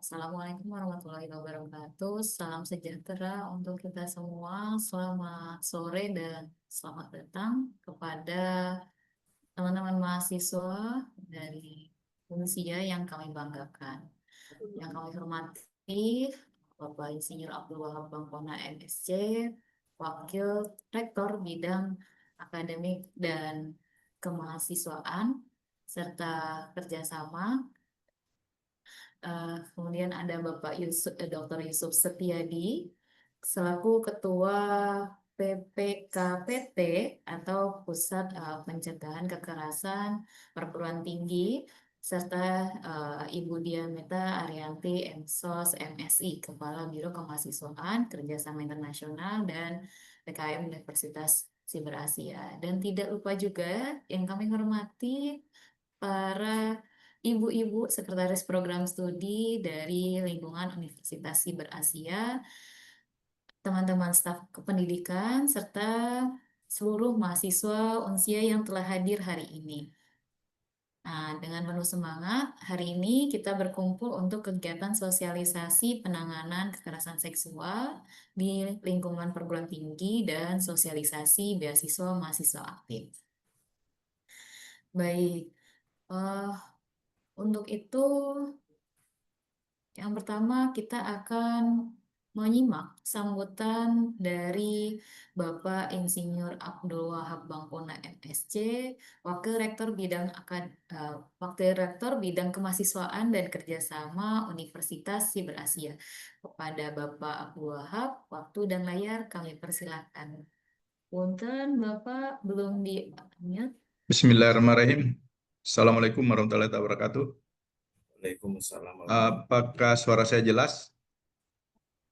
Assalamualaikum warahmatullahi wabarakatuh. Salam sejahtera untuk kita semua. Selamat sore dan selamat datang kepada teman-teman mahasiswa dari Unsia yang kami banggakan. Yang kami hormati Bapak Insinyur Abdul Wahab Bangkona MSc, Wakil Rektor Bidang Akademik dan Kemahasiswaan, serta kerjasama. Kemudian ada Bapak Dr. Yusuf Setiadi selaku Ketua PPKPT atau Pusat Pencegahan Kekerasan Perguruan Tinggi, serta Ibu Diameta Arianti MSOS MSI Kepala Biro Kemahasiswaan Kerjasama Internasional dan PKM Universitas Siber Asia. Dan tidak lupa juga yang kami hormati para ibu-ibu sekretaris program studi dari lingkungan Universitas Siber Asia, teman-teman staf kependidikan, serta seluruh mahasiswa Unsia yang telah hadir hari ini. Nah, dengan penuh semangat, hari ini kita berkumpul untuk kegiatan sosialisasi penanganan kekerasan seksual di lingkungan perguruan tinggi dan sosialisasi beasiswa mahasiswa aktif. Baik, eh, untuk itu yang pertama, kita akan menyimak sambutan dari Bapak Insinyur Abdul Wahab Bangkona MSc, Wakil Rektor Bidang Kemahasiswaan dan Kerjasama Universitas Siber Asia. Kepada Bapak Abdul Wahab, waktu dan layar kami persilakan. Punten, Bapak belum di-unmute. Bismillahirrahmanirrahim. Assalamualaikum warahmatullahi wabarakatuh. Waalaikumsalam. Apakah suara saya jelas?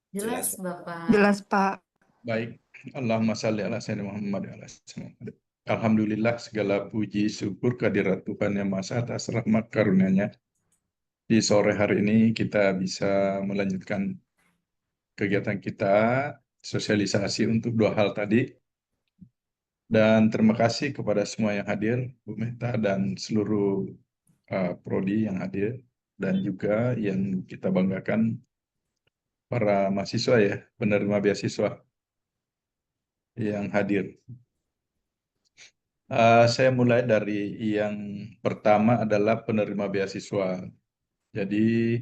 Jelas, Jelas, Bapak. Jelas, Pak. Baik. Allahumma shalli ala sayyidina Muhammad wa ala sayyidina Muhammad. Alhamdulillah, segala puji syukur kehadirat Tuhan Yang Maha Esa atas rahmat karunia-Nya. Di sore hari ini kita bisa melanjutkan kegiatan kita sosialisasi untuk dua hal tadi. Dan terima kasih kepada semua yang hadir, Bu Meta dan seluruh prodi yang hadir, dan juga yang kita banggakan para mahasiswa ya, penerima beasiswa yang hadir. Saya mulai dari yang pertama adalah penerima beasiswa. Jadi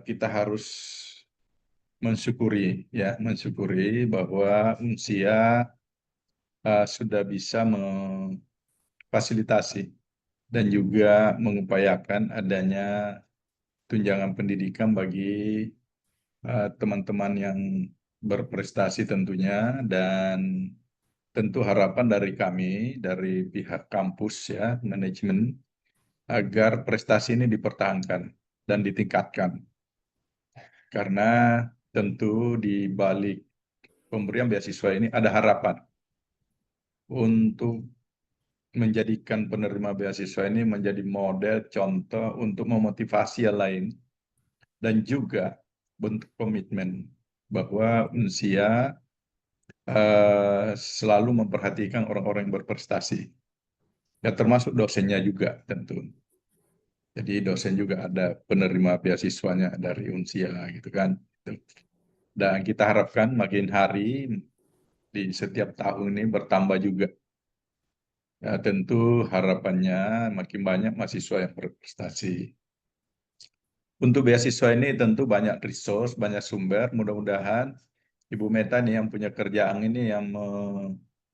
kita harus mensyukuri bahwa Unsia sudah bisa memfasilitasi dan juga mengupayakan adanya tunjangan pendidikan bagi teman-teman yang berprestasi tentunya, dan tentu harapan dari kami, dari pihak kampus ya, manajemen, agar prestasi ini dipertahankan dan ditingkatkan. Karena tentu di balik pemberian beasiswa ini ada harapan untuk menjadikan penerima beasiswa ini menjadi model contoh untuk memotivasi yang lain, dan juga bentuk komitmen bahwa Unsia selalu memperhatikan orang-orang yang berprestasi. Ya, termasuk dosennya juga tentu. Jadi dosen juga ada penerima beasiswanya dari Unsia gitu kan. Dan kita harapkan makin hari di setiap tahun ini bertambah juga. Ya, tentu harapannya makin banyak mahasiswa yang berprestasi. Untuk beasiswa ini tentu banyak resource, banyak sumber. Mudah-mudahan Ibu Meta nih yang punya kerjaan ini yang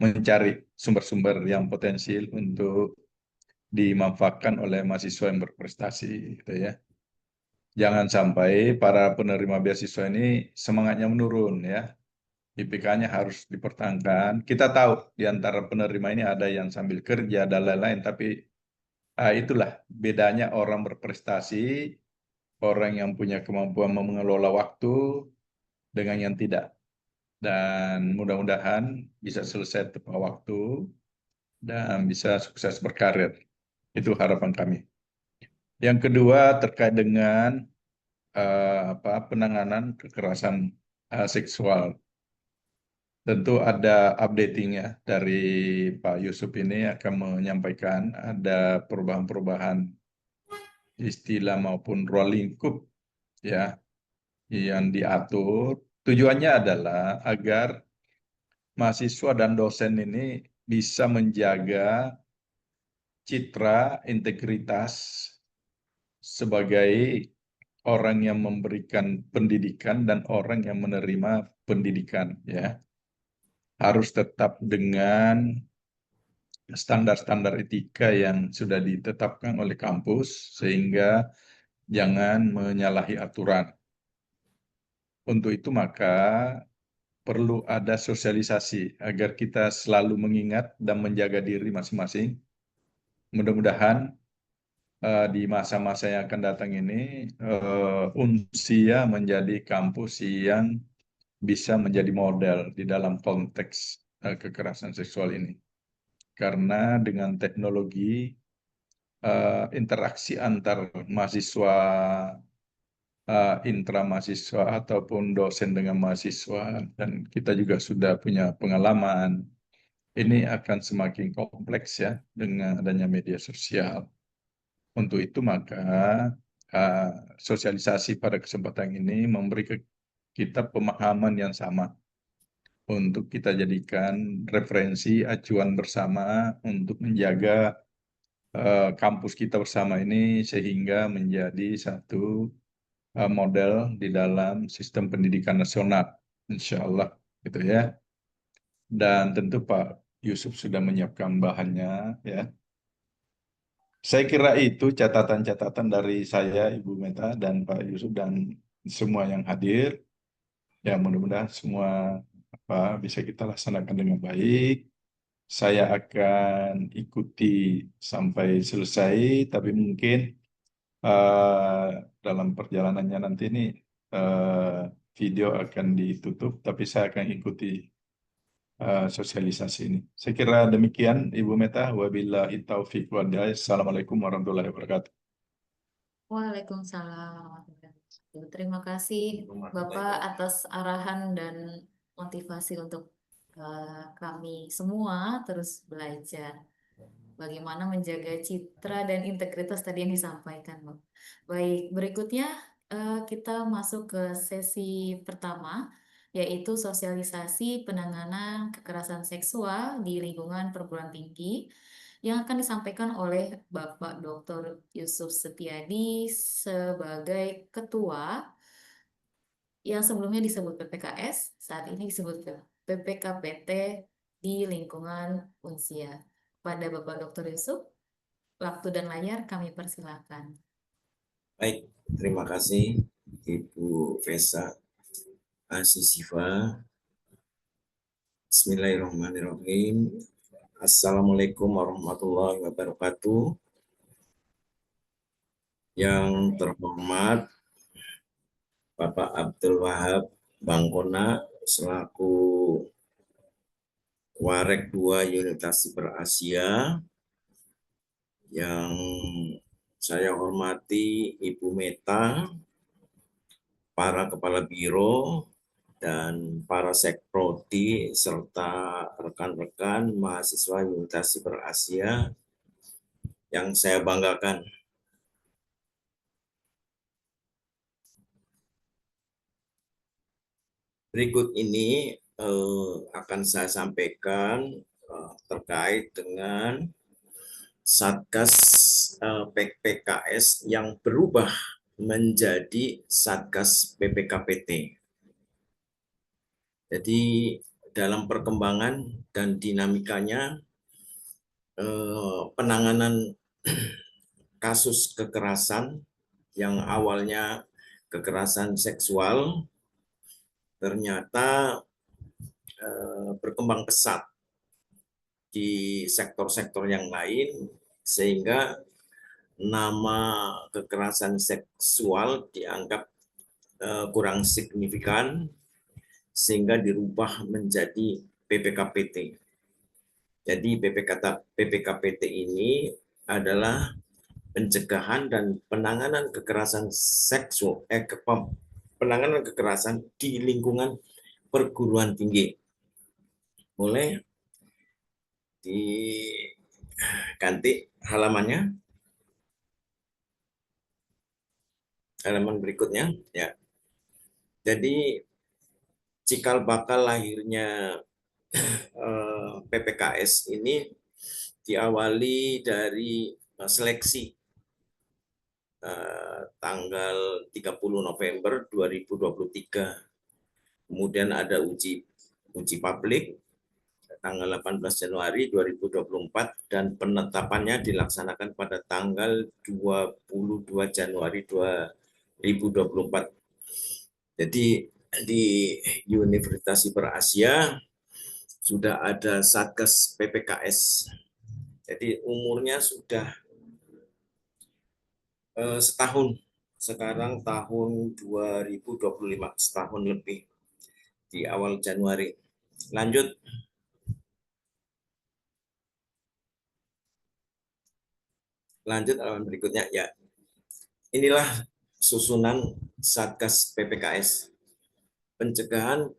mencari sumber-sumber yang potensial untuk dimanfaatkan oleh mahasiswa yang berprestasi, gitu ya. Jangan sampai para penerima beasiswa ini semangatnya menurun ya. IPK-nya harus dipertahankan. Kita tahu di antara penerima ini ada yang sambil kerja dan lain-lain, tapi itulah bedanya orang berprestasi, orang yang punya kemampuan mengelola waktu dengan yang tidak. Dan mudah-mudahan bisa selesai tepat waktu dan bisa sukses berkarir. Itu harapan kami. Yang kedua terkait dengan penanganan kekerasan seksual. Tentu ada updating-nya dari Pak Yusuf ini akan menyampaikan ada perubahan-perubahan istilah maupun ruang lingkup ya yang diatur. Tujuannya adalah agar mahasiswa dan dosen ini bisa menjaga citra integritas sebagai orang yang memberikan pendidikan dan orang yang menerima pendidikan ya. Harus tetap dengan standar-standar etika yang sudah ditetapkan oleh kampus sehingga jangan menyalahi aturan. Untuk itu maka perlu ada sosialisasi agar kita selalu mengingat dan menjaga diri masing-masing. Mudah-mudahan di masa-masa yang akan datang ini Unsia menjadi kampus yang bisa menjadi model di dalam konteks kekerasan seksual ini. Karena dengan teknologi interaksi antar mahasiswa intra mahasiswa ataupun dosen dengan mahasiswa dan kita juga sudah punya pengalaman ini akan semakin kompleks ya dengan adanya media sosial. Untuk itu maka sosialisasi pada kesempatan ini memberi kita pemahaman yang sama untuk kita jadikan referensi acuan bersama untuk menjaga kampus kita bersama ini sehingga menjadi satu model di dalam sistem pendidikan nasional, insya Allah, gitu ya. Dan tentu Pak Yusuf sudah menyiapkan bahannya, ya. Saya kira itu catatan-catatan dari saya, Ibu Meta, dan Pak Yusuf, dan semua yang hadir. Ya, mudah-mudahan semua bisa kita laksanakan dengan baik. Saya akan ikuti sampai selesai, tapi mungkin dalam perjalanannya nanti ini video akan ditutup, tapi saya akan ikuti sosialisasi ini. Saya kira demikian, Ibu Meta. Wabillahi taufiq wal hidayah. Assalamualaikum warahmatullahi wabarakatuh. Waalaikumsalam warahmatullahi wabarakatuh. Terima kasih Bapak atas arahan dan motivasi untuk kami semua terus belajar bagaimana menjaga citra dan integritas tadi yang disampaikan, Bang. Baik, berikutnya kita masuk ke sesi pertama, yaitu sosialisasi penanganan kekerasan seksual di lingkungan perguruan tinggi yang akan disampaikan oleh Bapak Dr. Yusuf Setiadi sebagai Ketua yang sebelumnya disebut PPKS, saat ini disebut PPKPT di lingkungan Unsia. Pada Bapak Dr. Yusuf, waktu dan layar kami persilakan. Baik, terima kasih Ibu Vesa Asisifa. Bismillahirrahmanirrahim. Assalamualaikum warahmatullahi wabarakatuh. Yang terhormat Bapak Abdul Wahab Bangkona selaku Warek 2 Universitas Berasia, yang saya hormati Ibu Meta, para kepala biro, dan para sekprodi, serta rekan-rekan mahasiswa Universitas Berasia yang saya banggakan. Berikut ini akan saya sampaikan terkait dengan Satgas PPKS yang berubah menjadi Satgas PPKPT. Jadi dalam perkembangan dan dinamikanya penanganan kasus kekerasan yang awalnya kekerasan seksual ternyata berkembang pesat di sektor-sektor yang lain, sehingga nama kekerasan seksual dianggap kurang signifikan, sehingga dirubah menjadi PPKPT. Jadi PPKPT ini adalah pencegahan dan penanganan kekerasan seksual, penanganan kekerasan di lingkungan perguruan tinggi. Boleh diganti halamannya. halaman berikutnya ya. Jadi cikal bakal lahirnya PPKS ini diawali dari seleksi tanggal 30 November 2023. Kemudian ada uji publik tanggal 18 Januari 2024 dan penetapannya dilaksanakan pada tanggal 22 Januari 2024. Jadi di Universitas Siperasia sudah ada Satgas PPKS. Jadi umurnya sudah setahun. Sekarang tahun 2025, setahun lebih di awal Januari. Lanjut. Lanjut halaman berikutnya ya. Inilah susunan Satgas PPKS. Pencegahan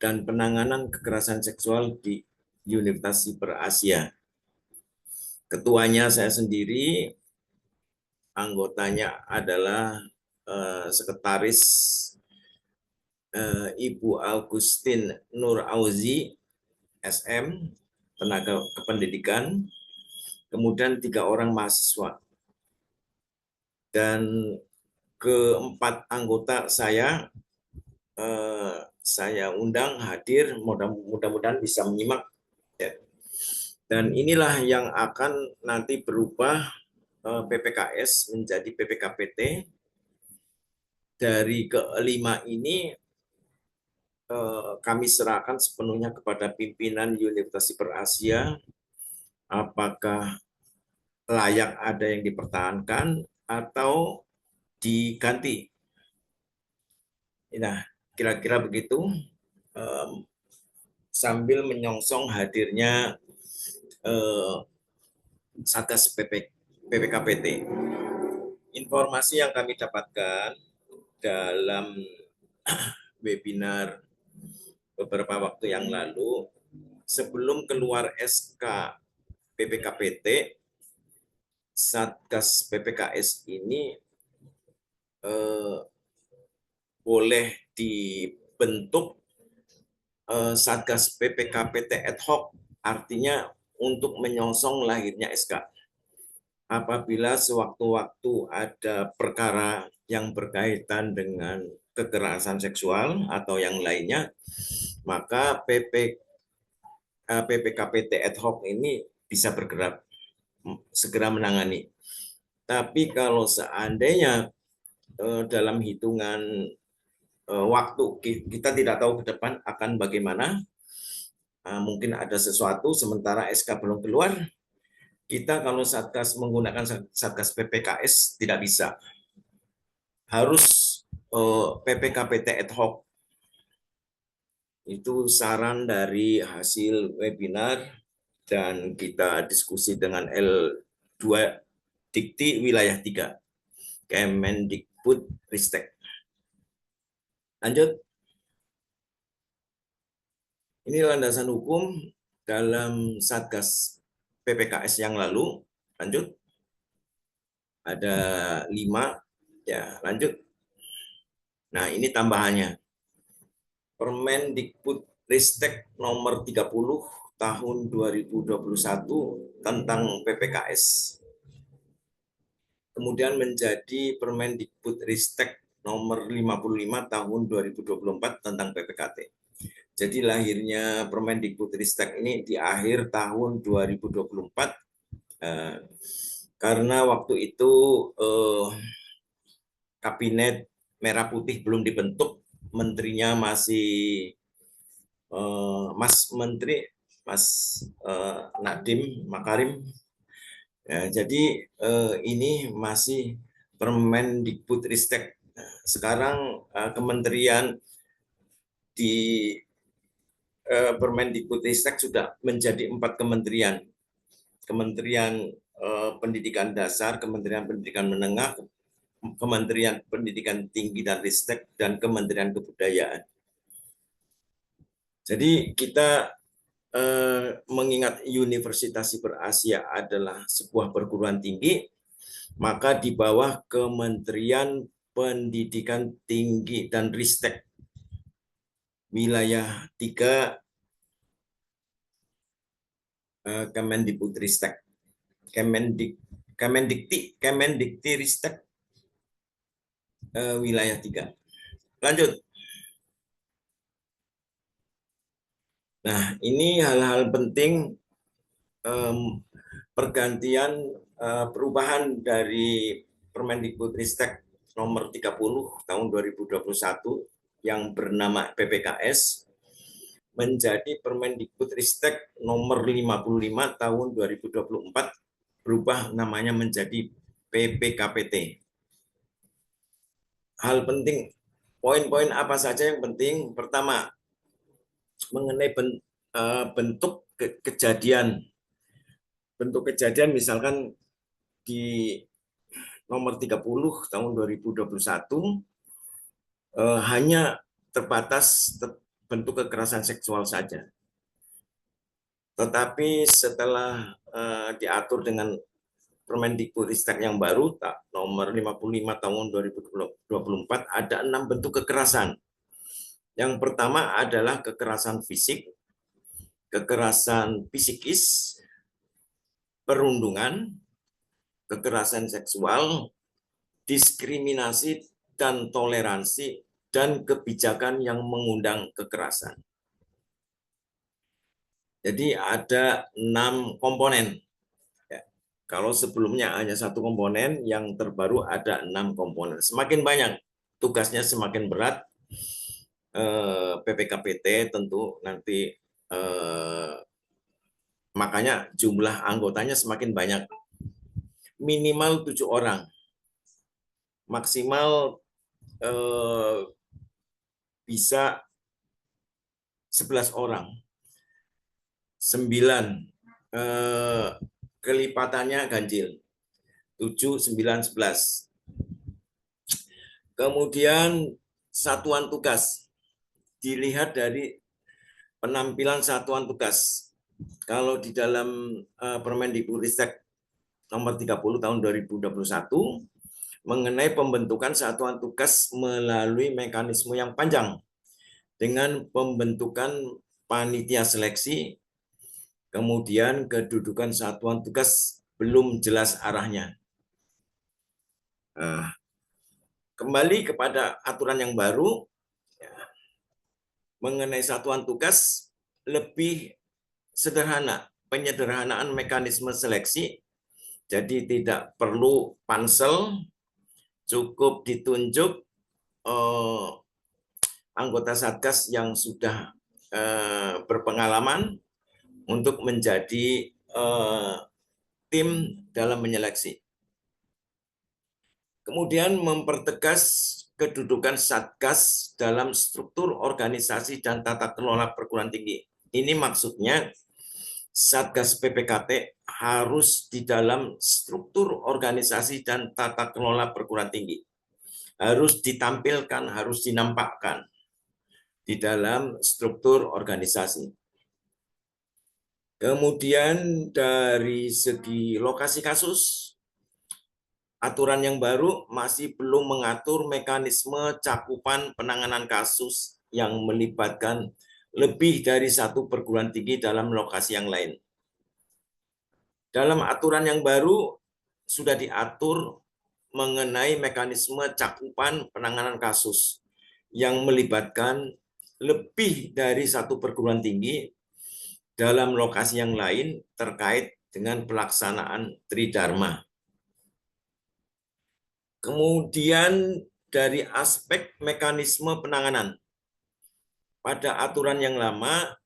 dan penanganan kekerasan seksual di Universitas Siperasia. Ketuanya saya sendiri, anggotanya adalah Sekretaris Ibu Augustin Nur Auzi, SM, tenaga kependidikan, kemudian 3 orang mahasiswa. Dan keempat anggota saya undang hadir, mudah-mudahan bisa menyimak. Ya. Dan inilah yang akan nanti berubah PPKS menjadi PPKPT. Dari kelima ini kami serahkan sepenuhnya kepada pimpinan Universitas Siperasia, apakah layak ada yang dipertahankan atau diganti. Nah, kira-kira begitu, sambil menyongsong hadirnya Satgas PPKPT. Informasi yang kami dapatkan dalam webinar beberapa waktu yang lalu, sebelum keluar SK PPKPT, Satgas PPKS ini boleh dibentuk Satgas PPKPT ad hoc, artinya untuk menyongsong lahirnya SK. Apabila sewaktu-waktu ada perkara yang berkaitan dengan kekerasan seksual atau yang lainnya, maka PPKPT ad hoc ini bisa bergerak, segera menangani. Tapi kalau seandainya dalam hitungan waktu kita tidak tahu ke depan akan bagaimana, mungkin ada sesuatu sementara SK belum keluar, kita kalau Satgas menggunakan Satgas PPKS tidak bisa. Harus PPKPT ad hoc. Itu saran dari hasil webinar dan kita diskusi dengan L2 Dikti Wilayah 3, Kemendikbud Ristek. Lanjut. Ini landasan hukum dalam Satgas PPKS yang lalu. Lanjut. Ada 5. Ya, lanjut. Nah, ini tambahannya. Permendikbud Ristek nomor 30 tahun 2021 tentang PPKS. Kemudian menjadi Permendikbud Ristek nomor 55 tahun 2024 tentang PPKT. Jadi lahirnya Permendikbud Ristek ini di akhir tahun 2024 karena waktu itu Kabinet Merah Putih belum dibentuk, menterinya masih Mas Nadiem Makarim. Ya, jadi ini masih Permendikbud Ristek. Sekarang kementerian di Permendikbud Ristek sudah menjadi 4 kementerian. Kementerian Pendidikan Dasar, Kementerian Pendidikan Menengah, Kementerian Pendidikan Tinggi dan Ristek, dan Kementerian Kebudayaan. Jadi kita mengingat Universitas Siperasia adalah sebuah perguruan tinggi, maka di bawah Kementerian Pendidikan Tinggi dan Ristek wilayah 3 Kemendikbudristek, Kemendikti Ristek wilayah 3. Lanjut. Nah, ini hal-hal penting pergantian perubahan dari Permendikbudristek nomor 30 tahun 2021 yang bernama PPKS menjadi Permendikbudristek nomor 55 tahun 2024 berubah namanya menjadi PPKPT. Hal penting, poin-poin apa saja yang penting? Pertama, mengenai bentuk kejadian. Bentuk kejadian misalkan di nomor 30 tahun 2021 hanya terbatas bentuk kekerasan seksual saja. Tetapi setelah diatur dengan Permendikbudristek yang baru nomor 55 tahun 2024 ada 6 bentuk kekerasan. Yang pertama adalah kekerasan fisik, kekerasan psikis, perundungan, kekerasan seksual, diskriminasi dan toleransi, dan kebijakan yang mengundang kekerasan. Jadi ada 6 komponen. Kalau sebelumnya hanya 1 komponen, yang terbaru ada 6 komponen. Semakin banyak, tugasnya semakin berat. PPKPT tentu nanti makanya jumlah anggotanya semakin banyak. Minimal 7 orang. Maksimal bisa 11 orang. 9 kelipatannya ganjil. 7, 9, 11. Kemudian satuan tugas. Dilihat dari penampilan satuan tugas. Kalau di dalam Permendikbudristek nomor 30 tahun 2021 mengenai pembentukan satuan tugas melalui mekanisme yang panjang dengan pembentukan panitia seleksi, kemudian kedudukan satuan tugas belum jelas arahnya. Kembali kepada aturan yang baru, mengenai satuan tugas lebih sederhana, penyederhanaan mekanisme seleksi, jadi tidak perlu pansel, cukup ditunjuk anggota Satgas yang sudah berpengalaman untuk menjadi tim dalam menyeleksi. Kemudian mempertegas kedudukan Satgas dalam struktur organisasi dan tata kelola perguruan tinggi. Ini maksudnya Satgas PPKT harus di dalam struktur organisasi dan tata kelola perguruan tinggi. Harus ditampilkan, harus dinampakkan di dalam struktur organisasi. Kemudian dari segi lokasi kasus, aturan yang baru masih belum mengatur mekanisme cakupan penanganan kasus yang melibatkan lebih dari 1 perguruan tinggi dalam lokasi yang lain. Dalam aturan yang baru sudah diatur mengenai mekanisme cakupan penanganan kasus yang melibatkan lebih dari 1 perguruan tinggi dalam lokasi yang lain terkait dengan pelaksanaan Tridharma. Kemudian dari aspek mekanisme penanganan, pada aturan yang lama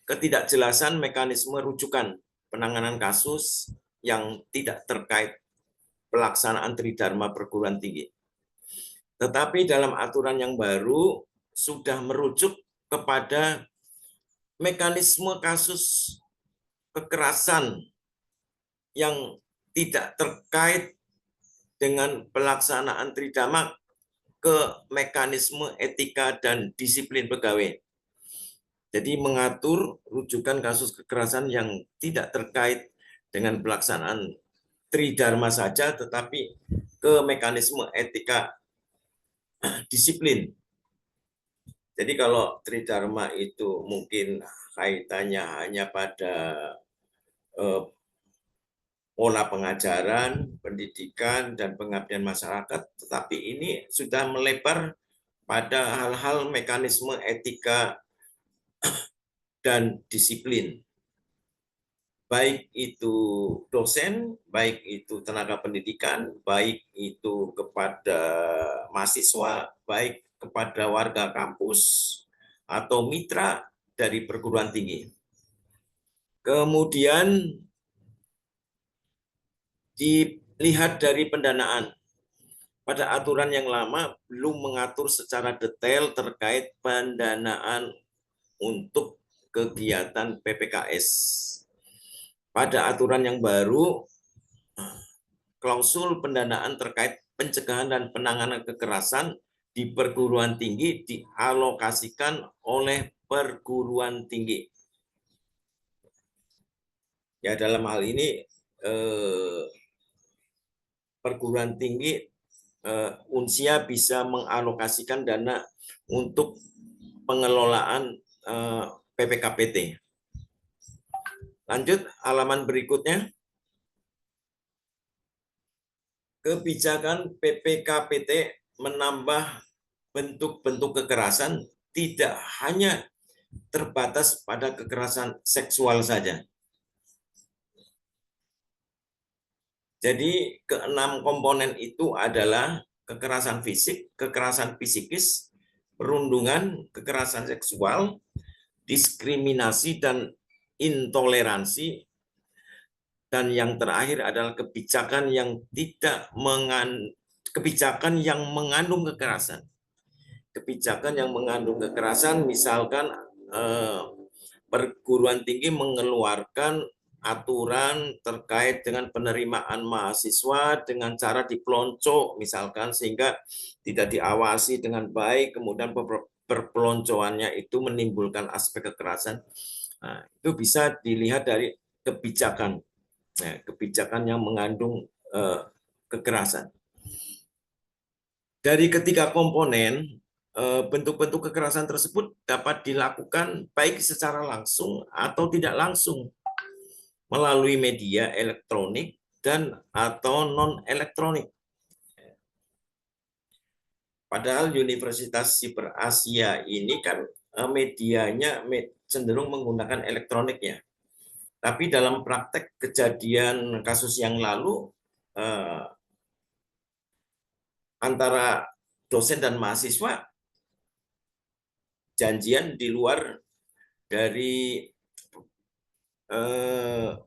ketidakjelasan mekanisme rujukan penanganan kasus yang tidak terkait pelaksanaan Tridharma perguruan tinggi. Tetapi dalam aturan yang baru sudah merujuk kepada mekanisme kasus kekerasan yang tidak terkait dengan pelaksanaan Tridharma ke mekanisme etika dan disiplin pegawai. Jadi mengatur rujukan kasus kekerasan yang tidak terkait dengan pelaksanaan tridharma saja, tetapi ke mekanisme etika disiplin. Jadi kalau tridharma itu mungkin kaitannya hanya pada pola pengajaran, pendidikan, dan pengabdian masyarakat, tetapi ini sudah melebar pada hal-hal mekanisme etika dan disiplin. Baik itu dosen, baik itu tenaga pendidikan, baik itu kepada mahasiswa, baik kepada warga kampus, atau mitra dari perguruan tinggi. Kemudian dilihat dari pendanaan. Pada aturan yang lama belum mengatur secara detail terkait pendanaan untuk kegiatan PPKS. Pada aturan yang baru, klausul pendanaan terkait pencegahan dan penanganan kekerasan di perguruan tinggi dialokasikan oleh perguruan tinggi. Ya, dalam hal ini perguruan tinggi Unsia bisa mengalokasikan dana untuk pengelolaan PPKPT. Lanjut, halaman berikutnya. Kebijakan PPKPT menambah bentuk-bentuk kekerasan tidak hanya terbatas pada kekerasan seksual saja. Jadi keenam komponen itu adalah kekerasan fisik, kekerasan psikis, perundungan, kekerasan seksual, diskriminasi dan intoleransi, dan yang terakhir adalah kebijakan yang mengandung kekerasan. Kebijakan yang mengandung kekerasan, misalkan perguruan tinggi mengeluarkan aturan terkait dengan penerimaan mahasiswa dengan cara dipelonco misalkan, sehingga tidak diawasi dengan baik, kemudian perpeloncoannya itu menimbulkan aspek kekerasan. Nah, itu bisa dilihat dari kebijakan, kebijakan yang mengandung kekerasan. Dari ketiga komponen, bentuk-bentuk kekerasan tersebut dapat dilakukan baik secara langsung atau tidak langsung, melalui media elektronik dan atau non-elektronik. Padahal Universitas Siber Asia ini kan medianya cenderung menggunakan elektroniknya. Tapi dalam praktek kejadian kasus yang lalu, antara dosen dan mahasiswa janjian di luar dari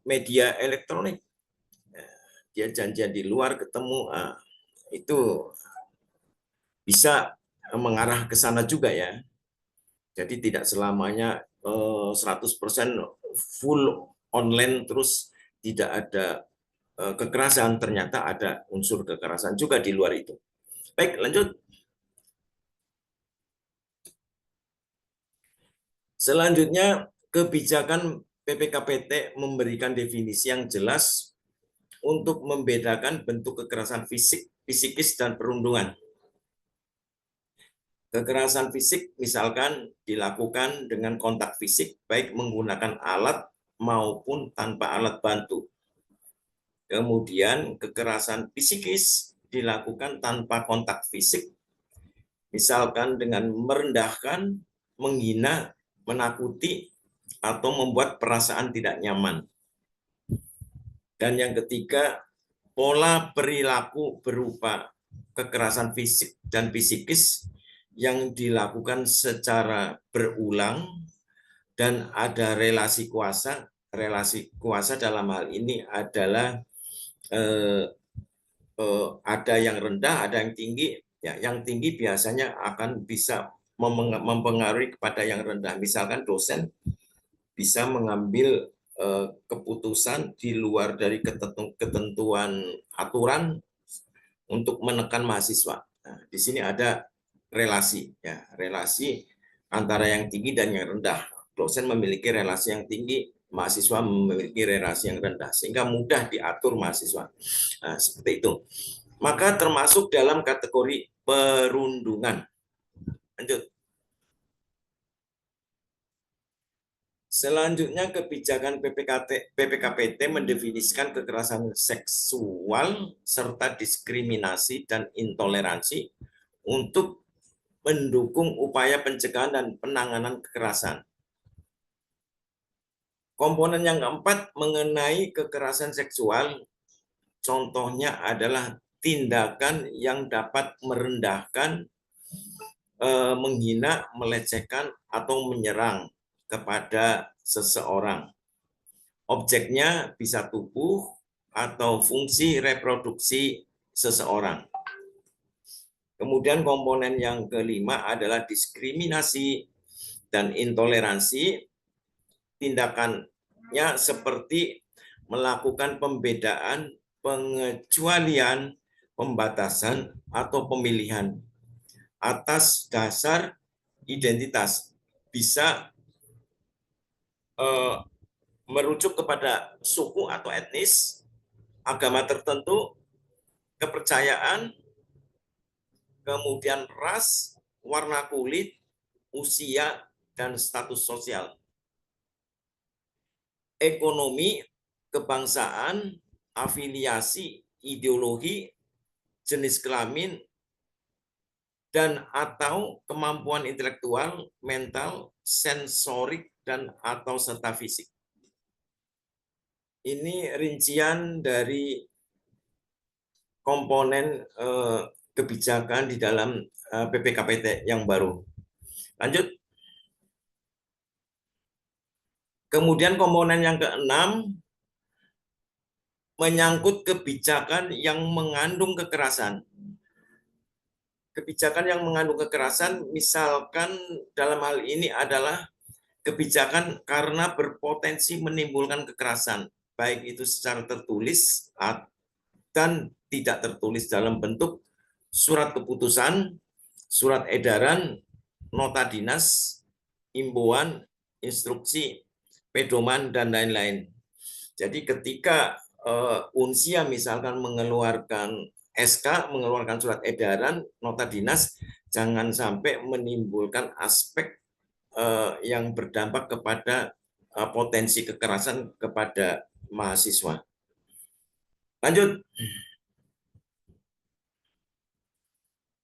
media elektronik. Dia janjian di luar, ketemu, itu bisa mengarah ke sana juga ya. Jadi tidak selamanya 100% full online terus tidak ada kekerasan, ternyata ada unsur kekerasan juga di luar itu. Baik, lanjut. Selanjutnya, kebijakan PPKPT memberikan definisi yang jelas untuk membedakan bentuk kekerasan fisik, psikis, dan perundungan. Kekerasan fisik misalkan dilakukan dengan kontak fisik, baik menggunakan alat maupun tanpa alat bantu. Kemudian kekerasan psikis dilakukan tanpa kontak fisik, misalkan dengan merendahkan, menghina, menakuti, atau membuat perasaan tidak nyaman. Dan yang ketiga, pola perilaku berupa kekerasan fisik dan psikis yang dilakukan secara berulang dan ada relasi kuasa. Relasi kuasa dalam hal ini adalah ada yang rendah, ada yang tinggi. Ya, yang tinggi biasanya akan bisa mempengaruhi kepada yang rendah. Misalkan dosen bisa mengambil keputusan di luar dari ketentuan aturan untuk menekan mahasiswa. Nah, di sini ada relasi, ya, relasi antara yang tinggi dan yang rendah. Dosen memiliki relasi yang tinggi, mahasiswa memiliki relasi yang rendah sehingga mudah diatur mahasiswa. Nah, seperti itu. Maka termasuk dalam kategori perundungan. Lanjut. Selanjutnya, kebijakan PPKPT mendefinisikan kekerasan seksual serta diskriminasi dan intoleransi untuk mendukung upaya pencegahan dan penanganan kekerasan. Komponen yang keempat mengenai kekerasan seksual, contohnya adalah tindakan yang dapat merendahkan, menghina, melecehkan, atau menyerang kepada seseorang. Objeknya bisa tubuh atau fungsi reproduksi seseorang. Kemudian komponen yang kelima adalah diskriminasi dan intoleransi. Tindakannya seperti melakukan pembedaan, pengecualian, pembatasan, atau pemilihan atas dasar identitas. Bisa merujuk kepada suku atau etnis, agama tertentu, kepercayaan, kemudian ras, warna kulit, usia, dan status sosial. Ekonomi, kebangsaan, afiliasi, ideologi, jenis kelamin, dan atau kemampuan intelektual, mental, sensorik, dan atau serta fisik. Ini rincian dari komponen kebijakan di dalam PPKPT yang baru. Lanjut. Kemudian komponen yang keenam menyangkut kebijakan yang mengandung kekerasan. Kebijakan yang mengandung kekerasan misalkan dalam hal ini adalah kebijakan karena berpotensi menimbulkan kekerasan, baik itu secara tertulis dan tidak tertulis dalam bentuk surat keputusan, surat edaran, nota dinas, imbauan, instruksi, pedoman, dan lain-lain. Jadi ketika Unsia misalkan mengeluarkan SK, mengeluarkan surat edaran, nota dinas, jangan sampai menimbulkan aspek yang berdampak kepada potensi kekerasan kepada mahasiswa. Lanjut.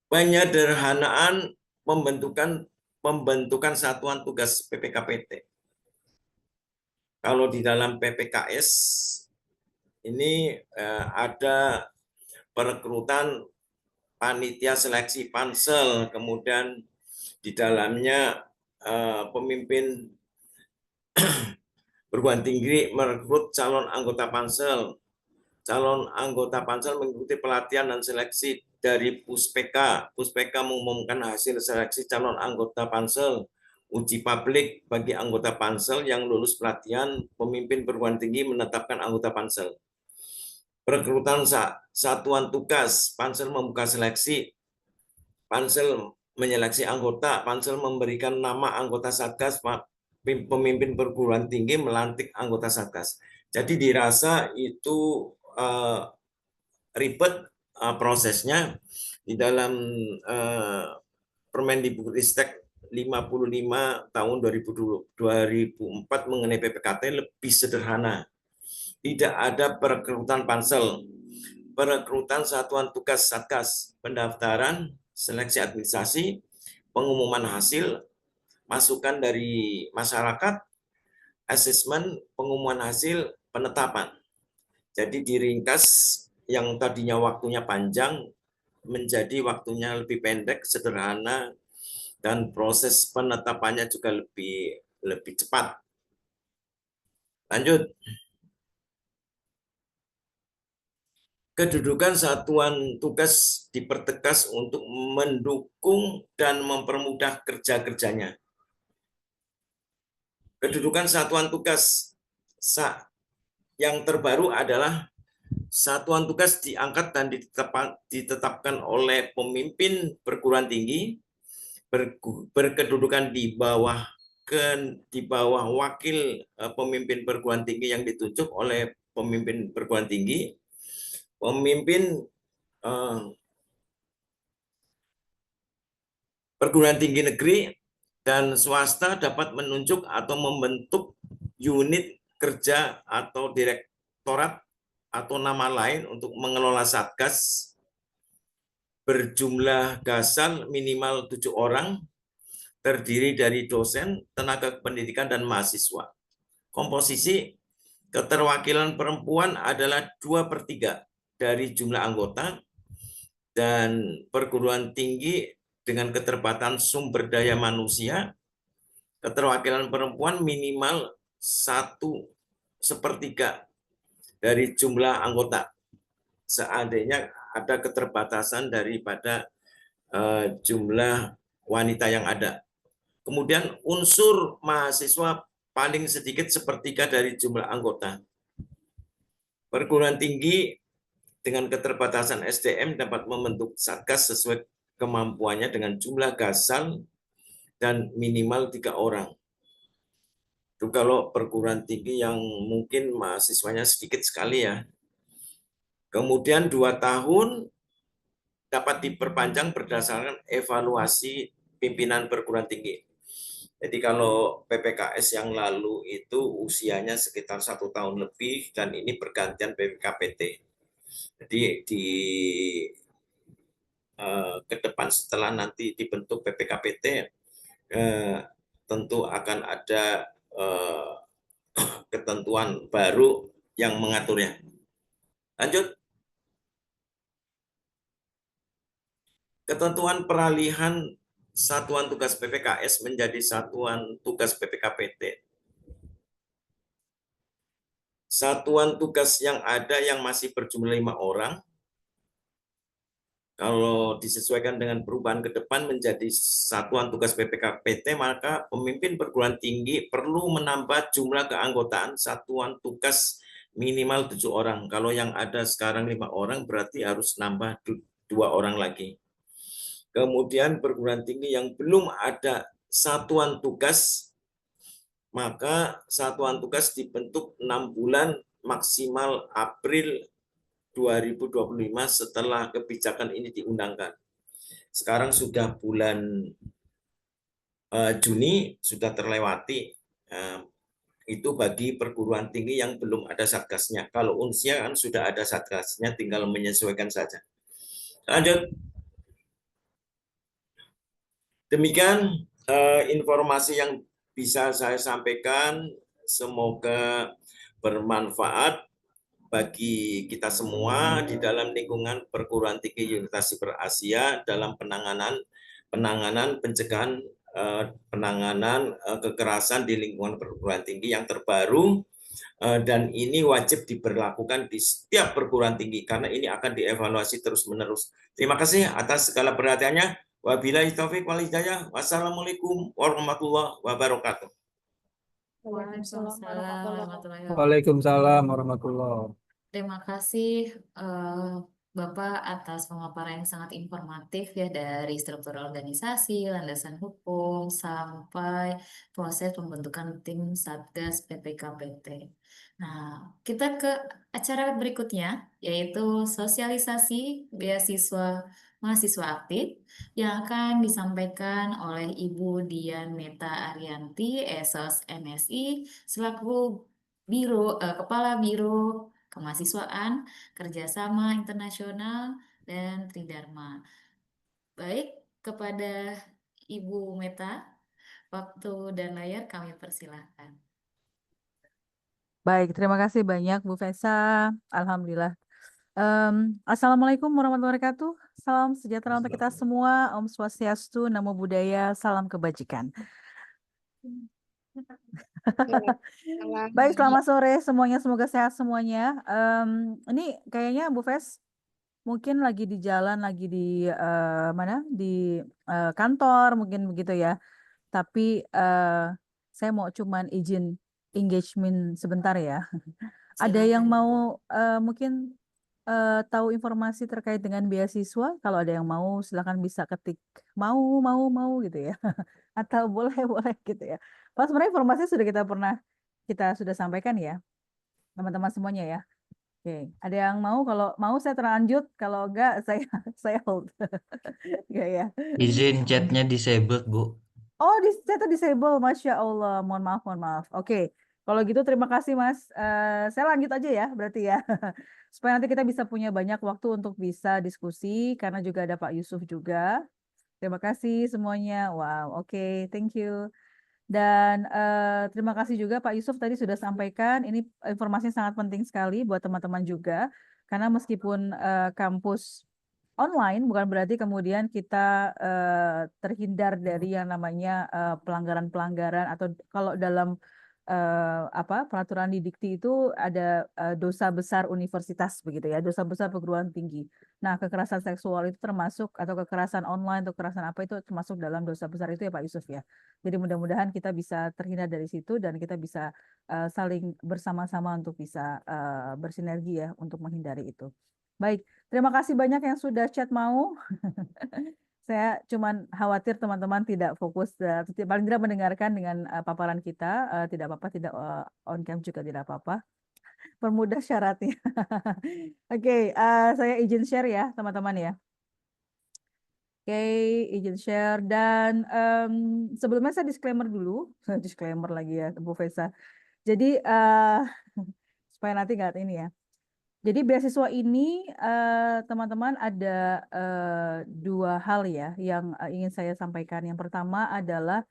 Penyederhanaan pembentukan satuan tugas PPKPT. Kalau di dalam PPKS ini ada perekrutan panitia seleksi pansel, kemudian di dalamnya pemimpin perguruan tinggi merekrut calon anggota pansel. Calon anggota pansel mengikuti pelatihan dan seleksi dari Puspeka. Puspeka mengumumkan hasil seleksi calon anggota pansel. Uji publik bagi anggota pansel yang lulus pelatihan, pemimpin perguruan tinggi menetapkan anggota pansel. Perekrutan satuan tugas, pansel membuka seleksi, pansel menyeleksi anggota, pansel memberikan nama anggota satgas, pemimpin perguruan tinggi melantik anggota satgas. Jadi dirasa itu ribet prosesnya. Di dalam Permendikbudristek 55 tahun 2004 mengenai PPKT lebih sederhana. Tidak ada perekrutan pansel, perekrutan satuan tugas satgas, pendaftaran, seleksi administrasi, pengumuman hasil, masukan dari masyarakat, asesmen, pengumuman hasil, penetapan. Jadi diringkas yang tadinya waktunya panjang menjadi waktunya lebih pendek, sederhana, dan proses penetapannya juga lebih cepat. Lanjut. Kedudukan satuan tugas dipertegas untuk mendukung dan mempermudah kerja-kerjanya. Kedudukan satuan tugas yang terbaru adalah satuan tugas diangkat dan ditetapkan oleh pemimpin perguruan tinggi, berkedudukan di bawah di bawah wakil pemimpin perguruan tinggi yang ditunjuk oleh pemimpin perguruan tinggi, pemimpin perguruan tinggi negeri dan swasta dapat menunjuk atau membentuk unit kerja atau direktorat atau nama lain untuk mengelola satgas berjumlah gasal minimal 7 orang, terdiri dari dosen, tenaga pendidikan, dan mahasiswa. Komposisi keterwakilan perempuan adalah 2/3 dari jumlah anggota, dan perguruan tinggi dengan keterbatasan sumber daya manusia, keterwakilan perempuan minimal 1/3 dari jumlah anggota. Seandainya ada keterbatasan daripada jumlah wanita yang ada. Kemudian unsur mahasiswa paling sedikit 1/3 dari jumlah anggota. Perguruan tinggi dengan keterbatasan SDM dapat membentuk satgas sesuai kemampuannya dengan jumlah gasal dan minimal 3 orang. Itu kalau perguruan tinggi yang mungkin mahasiswanya sedikit sekali ya. Kemudian 2 tahun dapat diperpanjang berdasarkan evaluasi pimpinan perguruan tinggi. Jadi kalau PPKS yang lalu itu usianya sekitar 1 tahun lebih, dan ini pergantian PPKPT. Jadi di ke depan setelah nanti dibentuk PPKPT, tentu akan ada ketentuan baru yang mengaturnya. Lanjut. Ketentuan peralihan satuan tugas PPKS menjadi satuan tugas PPKPT. Satuan tugas yang ada yang masih berjumlah 5 orang, kalau disesuaikan dengan perubahan ke depan menjadi satuan tugas PPKPT, maka pemimpin perguruan tinggi perlu menambah jumlah keanggotaan satuan tugas minimal 7 orang. Kalau yang ada sekarang 5 orang, berarti harus nambah 2 orang lagi. Kemudian perguruan tinggi yang belum ada satuan tugas, maka satuan tugas dibentuk 6 bulan maksimal April 2025 setelah kebijakan ini diundangkan. Sekarang sudah bulan Juni, sudah terlewati. Itu bagi perguruan tinggi yang belum ada satgasnya. Kalau Unsia kan sudah ada satgasnya, tinggal menyesuaikan saja. Lanjut. Demikian informasi yang bisa saya sampaikan. Semoga bermanfaat bagi kita semua di dalam lingkungan perguruan tinggi Universitas Siber Asia dalam penanganan pencegahan penanganan kekerasan di lingkungan perguruan tinggi yang terbaru, dan ini wajib diberlakukan di setiap perguruan tinggi karena ini akan dievaluasi terus-menerus. Terima kasih atas segala perhatiannya. Wabillahi taufiq wal hidayah. Wassalamualaikum warahmatullahi wabarakatuh. Waalaikumsalam warahmatullahi wabarakatuh. Waalaikumsalam warahmatullahi wabarakatuh. Terima kasih Bapak atas pemaparan yang sangat informatif ya, dari struktur organisasi, landasan hukum, sampai proses pembentukan tim Satgas PPKPT. Nah, kita ke acara berikutnya, yaitu sosialisasi beasiswa mahasiswa aktif yang akan disampaikan oleh Ibu Dian Meta Arianti, Esos MSI, selaku Kepala Biro Kemahasiswaan, Kerjasama Internasional, dan Tridharma. Baik, kepada Ibu Meta, waktu dan layar kami persilahkan. Baik, terima kasih banyak Bu Fesa. Alhamdulillah. Assalamualaikum warahmatullahi wabarakatuh. Salam sejahtera untuk kita semua. Om Swastiastu, Namo Buddhaya, salam kebajikan. Baik, selamat sore semuanya. Semoga sehat semuanya. Ini kayaknya Bu Fes mungkin lagi di jalan, lagi di mana? Di kantor mungkin begitu ya. Tapi saya mau cuman izin engagement sebentar ya. Ada yang mau mungkin tahu informasi terkait dengan beasiswa? Kalau ada yang mau, silakan bisa ketik mau gitu ya. Atau boleh gitu ya. Pak, sebenarnya informasinya kita sudah sampaikan ya, teman-teman semuanya ya. Oke, ada yang mau? Kalau mau saya terlanjut, kalau enggak saya hold. Enggak ya. Izin chatnya disabled, Bu. Oh, ternyata disable, Masya Allah. Mohon maaf, mohon maaf. Oke, kalau gitu terima kasih Mas. Saya lanjut aja ya, berarti ya. Supaya nanti kita bisa punya banyak waktu untuk bisa diskusi, karena juga ada Pak Yusuf juga. Terima kasih semuanya. Wow, oke, thank you. Dan terima kasih juga Pak Yusuf tadi sudah sampaikan, ini informasinya sangat penting sekali buat teman-teman juga, karena meskipun kampus online bukan berarti kemudian kita terhindar dari yang namanya pelanggaran-pelanggaran, atau kalau dalam peraturan di Dikti itu ada dosa besar universitas begitu ya, dosa besar perguruan tinggi. Nah, kekerasan seksual itu termasuk, atau kekerasan online atau kekerasan apa itu termasuk dalam dosa besar itu ya Pak Yusuf ya. Jadi mudah-mudahan kita bisa terhindar dari situ dan kita bisa saling bersama-sama untuk bisa bersinergi ya untuk menghindari itu. Baik, terima kasih banyak yang sudah chat mau. Saya cuman khawatir teman-teman tidak fokus, paling tidak mendengarkan dengan paparan kita. Tidak apa-apa, tidak on cam juga tidak apa-apa. Permudah syaratnya. Oke, saya izin share ya teman-teman ya. Oke, izin share dan sebelumnya saya disclaimer dulu, disclaimer lagi ya Bu Fesa. Jadi supaya nanti nggak ini ya. Jadi beasiswa ini teman-teman ada dua hal ya yang ingin saya sampaikan. Yang pertama adalah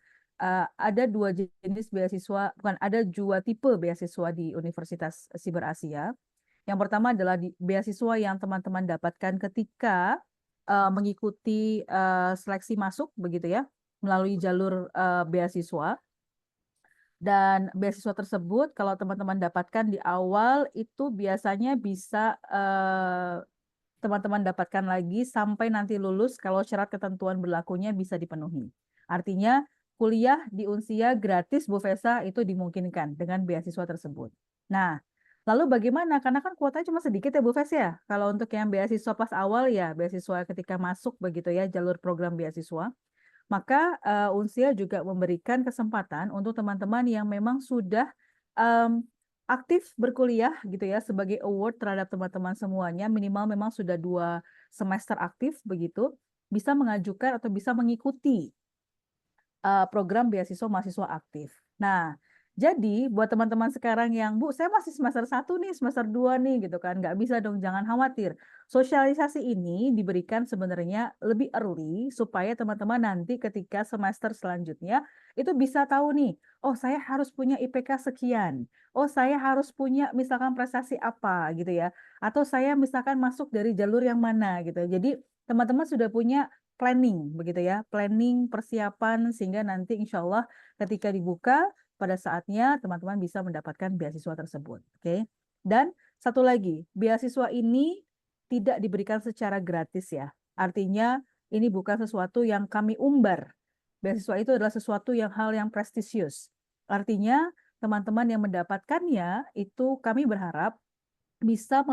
ada dua jenis beasiswa, bukan, ada dua tipe beasiswa di Universitas Siber Asia. Yang pertama adalah beasiswa yang teman-teman dapatkan ketika mengikuti seleksi masuk begitu ya, melalui jalur beasiswa. Dan beasiswa tersebut kalau teman-teman dapatkan di awal itu biasanya bisa teman-teman dapatkan lagi sampai nanti lulus kalau syarat ketentuan berlakunya bisa dipenuhi. Artinya kuliah di Unsia gratis Bu Fesa itu dimungkinkan dengan beasiswa tersebut. Nah, lalu bagaimana? Karena kan kuotanya cuma sedikit ya Bu Fes ya. Kalau untuk yang beasiswa pas awal ya, beasiswa ketika masuk begitu ya, jalur program beasiswa. Maka Unsia juga memberikan kesempatan untuk teman-teman yang memang sudah aktif berkuliah gitu ya, sebagai award terhadap teman-teman semuanya, minimal memang sudah 2 semester aktif begitu, bisa mengajukan atau bisa mengikuti program beasiswa mahasiswa aktif. Nah, jadi buat teman-teman sekarang yang, Bu, saya masih semester 1 nih, semester 2 nih gitu kan, nggak bisa dong, jangan khawatir. Sosialisasi ini diberikan sebenarnya lebih early supaya teman-teman nanti ketika semester selanjutnya itu bisa tahu nih, oh saya harus punya IPK sekian, oh saya harus punya misalkan prestasi apa gitu ya, atau saya misalkan masuk dari jalur yang mana gitu. Jadi teman-teman sudah punya planning begitu ya, planning persiapan sehingga nanti insya Allah ketika dibuka pada saatnya teman-teman bisa mendapatkan beasiswa tersebut. Oke. Dan satu lagi, beasiswa ini tidak diberikan secara gratis ya. Artinya ini bukan sesuatu yang kami umbar. Beasiswa itu adalah sesuatu yang hal yang prestisius. Artinya teman-teman yang mendapatkannya itu kami berharap bisa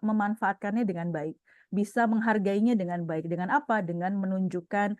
memanfaatkannya dengan baik, bisa menghargainya dengan baik. Dengan apa? Dengan menunjukkan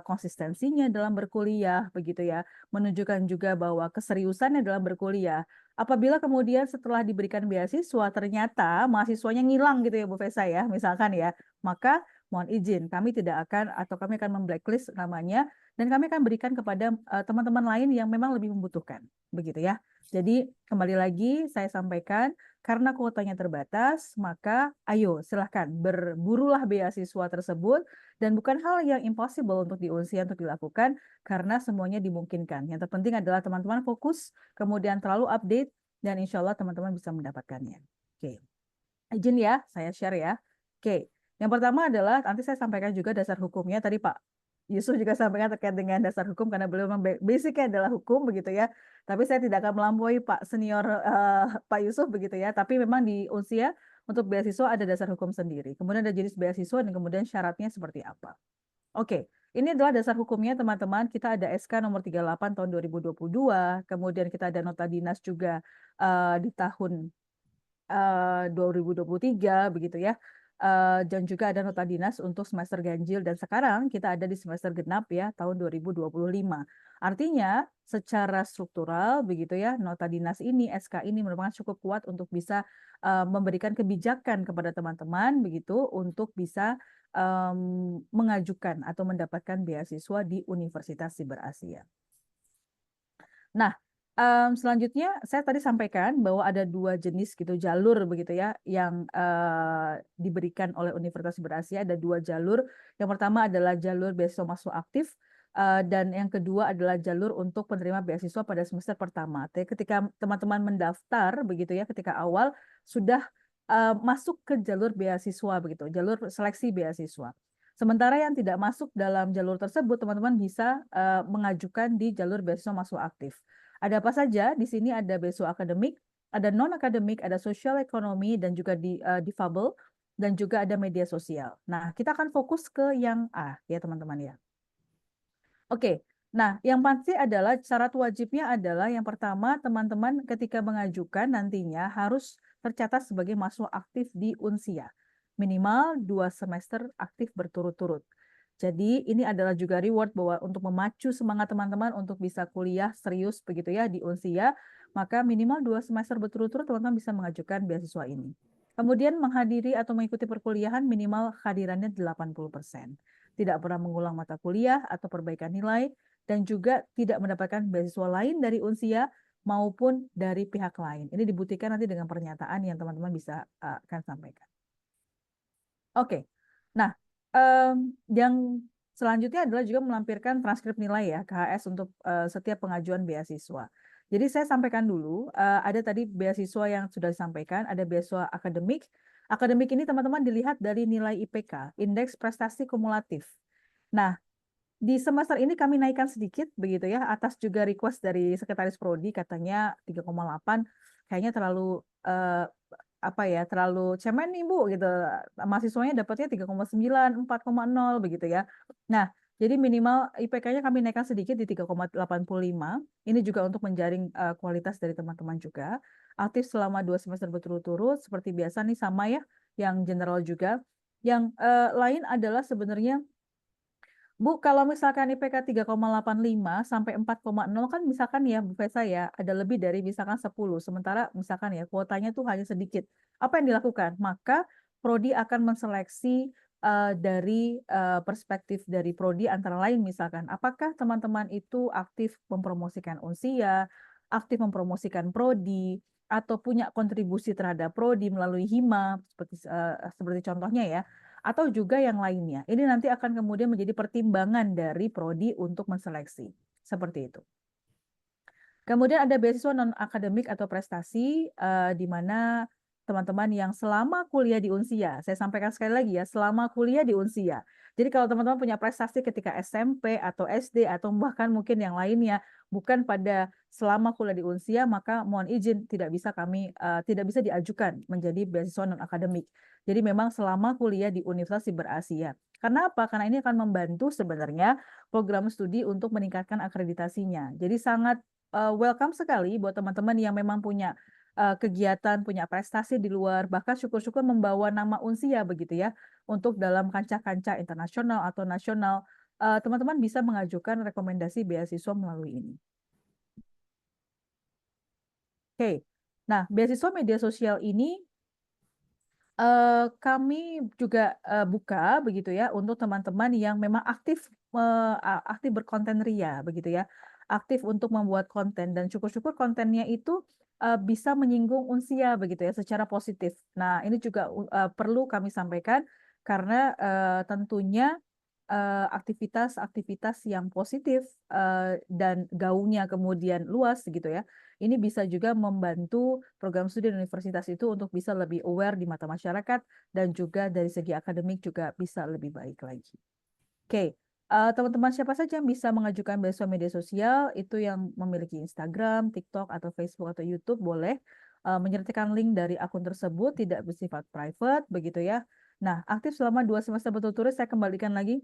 konsistensinya dalam berkuliah, begitu ya. Menunjukkan juga bahwa keseriusannya dalam berkuliah. Apabila kemudian setelah diberikan beasiswa ternyata mahasiswanya ngilang gitu ya Bu Fesa ya, misalkan ya, maka mohon izin kami tidak akan, atau kami akan memblacklist namanya, dan kami akan berikan kepada teman-teman lain yang memang lebih membutuhkan, begitu ya. Jadi kembali lagi saya sampaikan, karena kuotanya terbatas, maka ayo silahkan berburulah beasiswa tersebut, dan bukan hal yang impossible untuk diusia untuk dilakukan karena semuanya dimungkinkan. Yang terpenting adalah teman-teman fokus, kemudian terlalu update, dan insya Allah teman-teman bisa mendapatkannya. Oke, izin ya, saya share ya. Oke, yang pertama adalah nanti saya sampaikan juga dasar hukumnya. Tadi Pak Yusuf juga sampaikan terkait dengan dasar hukum karena beliau memang basicnya adalah hukum begitu ya. Tapi saya tidak akan melampaui Pak Senior Pak Yusuf begitu ya. Tapi memang di Unsia untuk beasiswa ada dasar hukum sendiri. Kemudian ada jenis beasiswa dan kemudian syaratnya seperti apa. Oke, ini adalah dasar hukumnya teman-teman. Kita ada SK nomor 38 tahun 2022. Kemudian kita ada nota dinas juga di tahun 2023 begitu ya. dan juga ada nota dinas untuk semester ganjil, dan sekarang kita ada di semester genap ya tahun 2025. Artinya secara struktural begitu ya, nota dinas ini, SK ini merupakan cukup kuat untuk bisa memberikan kebijakan kepada teman-teman begitu untuk bisa mengajukan atau mendapatkan beasiswa di Universitas Siber Asia. Nah, selanjutnya saya tadi sampaikan bahwa ada 2 jenis gitu jalur begitu ya yang diberikan oleh Universitas Siber Asia. Ada 2 jalur. Yang pertama adalah jalur beasiswa mahasiswa aktif, dan yang kedua adalah jalur untuk penerima beasiswa pada semester pertama. Jadi ketika teman-teman mendaftar begitu ya, ketika awal sudah masuk ke jalur beasiswa begitu, jalur seleksi beasiswa. Sementara yang tidak masuk dalam jalur tersebut, teman-teman bisa mengajukan di jalur beasiswa mahasiswa aktif. Ada apa saja? Di sini ada beasiswa akademik, ada non-akademik, ada sosial ekonomi, dan juga difabel, dan juga ada media sosial. Nah, kita akan fokus ke yang A ya teman-teman ya. Oke, nah yang pasti adalah syarat wajibnya adalah yang pertama, teman-teman ketika mengajukan nantinya harus tercatat sebagai mahasiswa aktif di Unsia. Minimal 2 semester aktif berturut-turut. Jadi ini adalah juga reward bahwa untuk memacu semangat teman-teman untuk bisa kuliah serius begitu ya di Unsia, maka minimal 2 semester berturut-turut teman-teman bisa mengajukan beasiswa ini. Kemudian menghadiri atau mengikuti perkuliahan minimal kehadirannya 80%. Tidak pernah mengulang mata kuliah atau perbaikan nilai, dan juga tidak mendapatkan beasiswa lain dari Unsia maupun dari pihak lain. Ini dibuktikan nanti dengan pernyataan yang teman-teman bisa akan sampaikan. Oke, nah yang selanjutnya adalah juga melampirkan transkrip nilai ya KHS untuk setiap pengajuan beasiswa. Jadi saya sampaikan dulu, ada tadi beasiswa yang sudah disampaikan, ada beasiswa akademik. Akademik ini teman-teman dilihat dari nilai IPK, Indeks Prestasi Kumulatif. Nah, di semester ini kami naikkan sedikit begitu ya, atas juga request dari Sekretaris Prodi, katanya 3,8 kayaknya terlalu terlalu cemen nih Bu gitu. Mahasiswanya dapatnya 3,9, 4,0 begitu ya. Nah, jadi minimal IPK-nya kami naikkan sedikit di 3,85. Ini juga untuk menjaring kualitas dari teman-teman juga. Aktif selama 2 semester berturut-turut seperti biasa nih sama ya, yang general juga. Yang lain adalah sebenarnya Bu, kalau misalkan IPK 3,85 sampai 4,0 kan misalkan ya Bu Fesa ya, ada lebih dari misalkan 10. Sementara misalkan ya kuotanya tuh hanya sedikit. Apa yang dilakukan? Maka Prodi akan menseleksi dari perspektif dari Prodi antara lain misalkan, apakah teman-teman itu aktif mempromosikan Unsia, aktif mempromosikan Prodi, atau punya kontribusi terhadap Prodi melalui Hima, seperti contohnya ya, atau juga yang lainnya. Ini nanti akan kemudian menjadi pertimbangan dari Prodi untuk menseleksi. Seperti itu. Kemudian ada beasiswa non-akademik atau prestasi, di mana teman-teman yang selama kuliah di Unsia, saya sampaikan sekali lagi ya, selama kuliah di Unsia. Jadi kalau teman-teman punya prestasi ketika SMP atau SD atau bahkan mungkin yang lainnya, bukan pada selama kuliah di Unsia, maka mohon izin tidak bisa diajukan menjadi beasiswa non-akademik. Jadi memang selama kuliah di Universitas Siber Asia. Karena apa? Karena ini akan membantu sebenarnya program studi untuk meningkatkan akreditasinya. Jadi sangat welcome sekali buat teman-teman yang memang punya kegiatan, punya prestasi di luar, bahkan syukur-syukur membawa nama Unsia begitu ya, untuk dalam kancah-kancah internasional atau nasional, teman-teman bisa mengajukan rekomendasi beasiswa melalui ini. Oke, nah beasiswa media sosial ini kami juga buka begitu ya untuk teman-teman yang memang aktif berkonten ria begitu ya, aktif untuk membuat konten, dan syukur-syukur kontennya itu bisa menyinggung Unsia begitu ya secara positif. Nah, ini juga perlu kami sampaikan karena tentunya aktivitas-aktivitas yang positif dan gaungnya kemudian luas gitu ya. Ini bisa juga membantu program studi universitas itu untuk bisa lebih aware di mata masyarakat, dan juga dari segi akademik juga bisa lebih baik lagi. Oke, teman-teman siapa saja yang bisa mengajukan beasiswa media sosial itu yang memiliki Instagram, TikTok, atau Facebook, atau YouTube boleh menyertakan link dari akun tersebut, tidak bersifat private begitu ya. Nah, aktif selama 2 semester berturut-turut, saya kembalikan lagi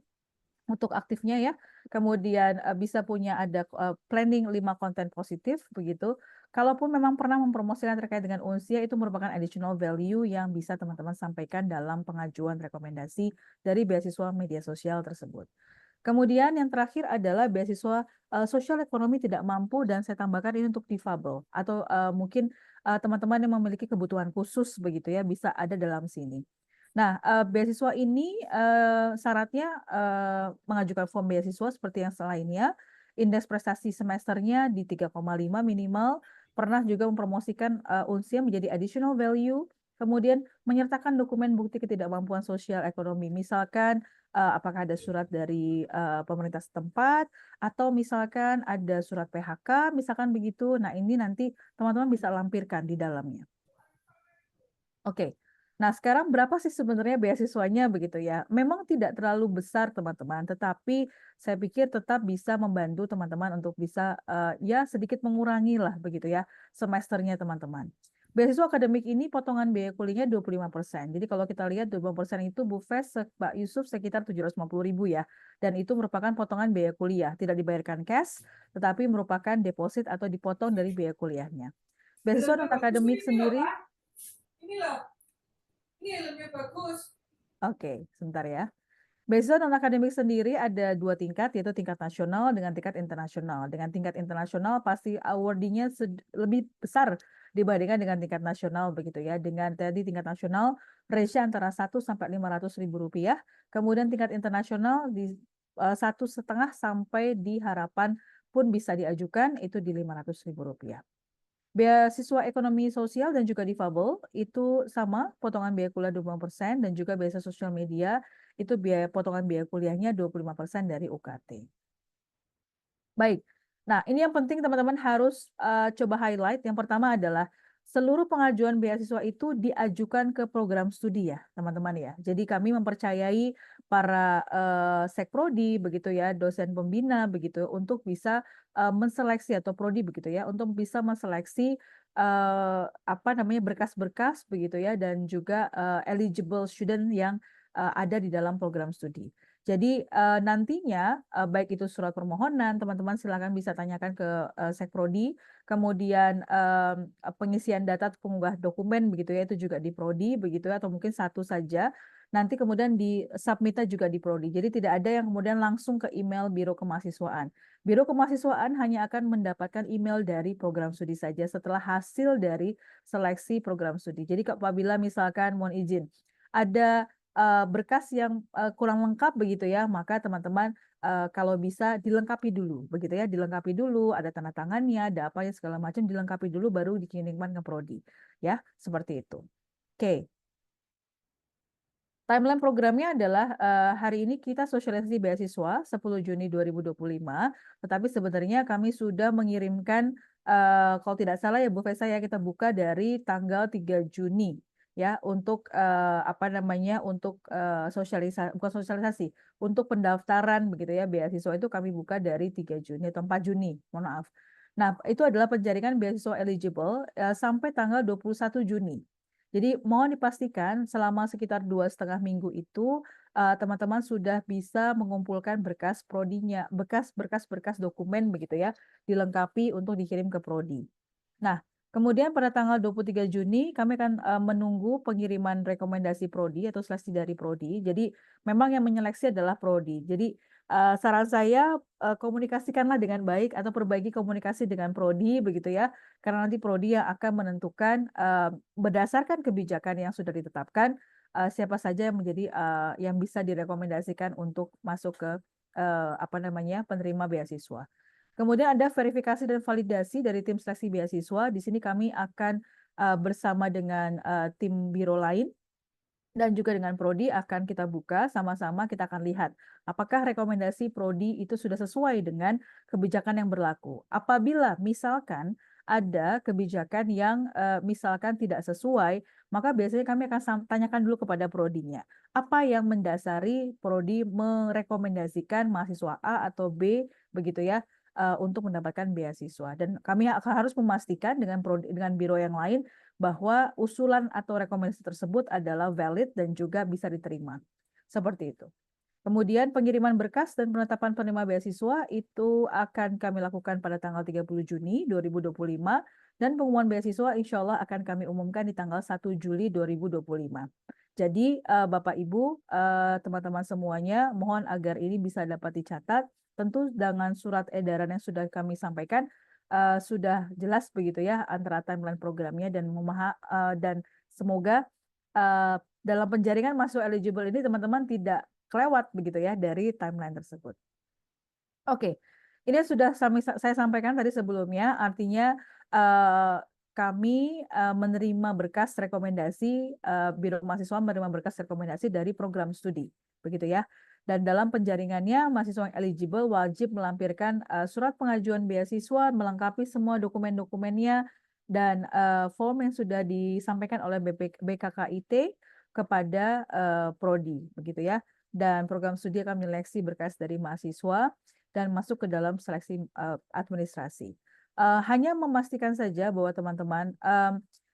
untuk aktifnya ya. Kemudian bisa punya ada planning 5 konten positif begitu. Kalaupun memang pernah mempromosikan terkait dengan Unsia, itu merupakan additional value yang bisa teman-teman sampaikan dalam pengajuan rekomendasi dari beasiswa media sosial tersebut. Kemudian yang terakhir adalah beasiswa sosial ekonomi tidak mampu, dan saya tambahkan ini untuk difabel atau mungkin teman-teman yang memiliki kebutuhan khusus begitu ya, bisa ada dalam sini. Nah, beasiswa ini syaratnya mengajukan form beasiswa seperti yang selainnya, indeks prestasi semesternya di 3,5 minimal, pernah juga mempromosikan Unsia menjadi additional value, kemudian menyertakan dokumen bukti ketidakmampuan sosial ekonomi, misalkan apakah ada surat dari pemerintah setempat, atau misalkan ada surat PHK, misalkan begitu. Nah, ini nanti teman-teman bisa lampirkan di dalamnya. Oke. Nah, sekarang berapa sih sebenarnya beasiswanya begitu ya? Memang tidak terlalu besar teman-teman, tetapi saya pikir tetap bisa membantu teman-teman untuk bisa ya sedikit mengurangi lah begitu ya semesternya teman-teman. Beasiswa akademik ini potongan biaya kuliahnya 25%. Jadi kalau kita lihat 25% itu Bu Fes, Pak Yusuf sekitar 750.000 ya. Dan itu merupakan potongan biaya kuliah, tidak dibayarkan cash, tetapi merupakan deposit atau dipotong dari biaya kuliahnya. Beasiswa non akademik sendiri. Ini loh. Ini lebih bagus. Oke, sebentar ya. Beasiswa non akademik sendiri ada 2 tingkat, yaitu tingkat nasional dengan tingkat internasional. Dengan tingkat internasional pasti awardingnya lebih besar dibandingkan dengan tingkat nasional begitu ya. Dengan tadi tingkat nasional range antara 1 sampai 500.000 rupiah. Kemudian tingkat internasional di 1,5 sampai di harapan pun bisa diajukan itu di 500.000 rupiah. Beasiswa ekonomi sosial dan juga difabel itu sama, potongan biaya kuliah 20% dan juga beasiswa sosial media itu potongan biaya kuliahnya 25% dari UKT. Baik. Nah, ini yang penting teman-teman harus coba highlight. Yang pertama adalah seluruh pengajuan beasiswa itu diajukan ke program studi ya, teman-teman ya. Jadi kami mempercayai para sekprodi begitu ya, dosen pembina begitu untuk bisa menseleksi atau prodi begitu ya, untuk bisa menseleksi apa namanya berkas-berkas begitu ya, dan juga eligible student yang ada di dalam program studi. Jadi nantinya baik itu surat permohonan, teman-teman silakan bisa tanyakan ke sekprodi. Kemudian pengisian data atau pengunggah dokumen begitu ya, itu juga di prodi begitu ya, atau mungkin satu saja. Nanti kemudian di submit juga di prodi. Jadi tidak ada yang kemudian langsung ke email Biro Kemahasiswaan. Biro Kemahasiswaan hanya akan mendapatkan email dari program studi saja setelah hasil dari seleksi program studi. Jadi apabila misalkan mohon izin ada berkas yang kurang lengkap begitu ya, maka teman-teman kalau bisa dilengkapi dulu begitu ya, dilengkapi dulu, ada tanda tangannya, ada apa ya segala macam, dilengkapi dulu baru dikirimkan ke prodi ya, seperti itu. Oke. Timeline programnya adalah hari ini kita sosialisasi beasiswa 10 Juni 2025, tetapi sebenarnya kami sudah mengirimkan kalau tidak salah ya Bu Fesa ya, kita buka dari tanggal 3 Juni ya untuk apa namanya, untuk sosialisasi, bukan sosialisasi, untuk pendaftaran begitu ya beasiswa itu kami buka dari 3 Juni atau 4 Juni, mohon maaf. Nah, itu adalah penjaringan beasiswa eligible sampai tanggal 21 Juni. Jadi mohon dipastikan selama sekitar 2,5 minggu itu teman-teman sudah bisa mengumpulkan berkas prodinya, berkas dokumen begitu ya, dilengkapi untuk dikirim ke prodi. Nah, kemudian pada tanggal 23 Juni kami akan menunggu pengiriman rekomendasi prodi atau seleksi dari prodi. Jadi memang yang menyeleksi adalah prodi. Jadi saran saya komunikasikanlah dengan baik atau perbaiki komunikasi dengan prodi begitu ya. Karena nanti prodi yang akan menentukan berdasarkan kebijakan yang sudah ditetapkan siapa saja yang menjadi yang bisa direkomendasikan untuk masuk ke apa namanya penerima beasiswa. Kemudian ada verifikasi dan validasi dari tim seleksi beasiswa. Di sini kami akan bersama dengan tim biro lain dan juga dengan prodi akan kita buka sama-sama, kita akan lihat apakah rekomendasi prodi itu sudah sesuai dengan kebijakan yang berlaku. Apabila misalkan ada kebijakan yang misalkan tidak sesuai, maka biasanya kami akan tanyakan dulu kepada prodinya. Apa yang mendasari prodi merekomendasikan mahasiswa A atau B begitu ya untuk mendapatkan beasiswa. Dan kami harus memastikan dengan biro yang lain bahwa usulan atau rekomendasi tersebut adalah valid dan juga bisa diterima. Seperti itu. Kemudian pengiriman berkas dan penetapan penerima beasiswa itu akan kami lakukan pada tanggal 30 Juni 2025 dan pengumuman beasiswa insya Allah akan kami umumkan di tanggal 1 Juli 2025. Jadi Bapak Ibu, teman-teman semuanya, mohon agar ini bisa dapat dicatat. Tentu dengan surat edaran yang sudah kami sampaikan sudah jelas begitu ya antara timeline programnya dan semoga dalam penjaringan masuk eligible ini teman-teman tidak kelewat begitu ya dari timeline tersebut. Oke, ini sudah saya sampaikan tadi sebelumnya, artinya kami menerima berkas rekomendasi, Biro Mahasiswa menerima berkas rekomendasi dari program studi, begitu ya. Dan dalam penjaringannya, mahasiswa yang eligible wajib melampirkan surat pengajuan beasiswa, melengkapi semua dokumen-dokumennya, dan form yang sudah disampaikan oleh BKKIT kepada Prodi, begitu ya. Dan program studi akan menyeleksi berkas dari mahasiswa dan masuk ke dalam seleksi administrasi. Hanya memastikan saja bahwa teman-teman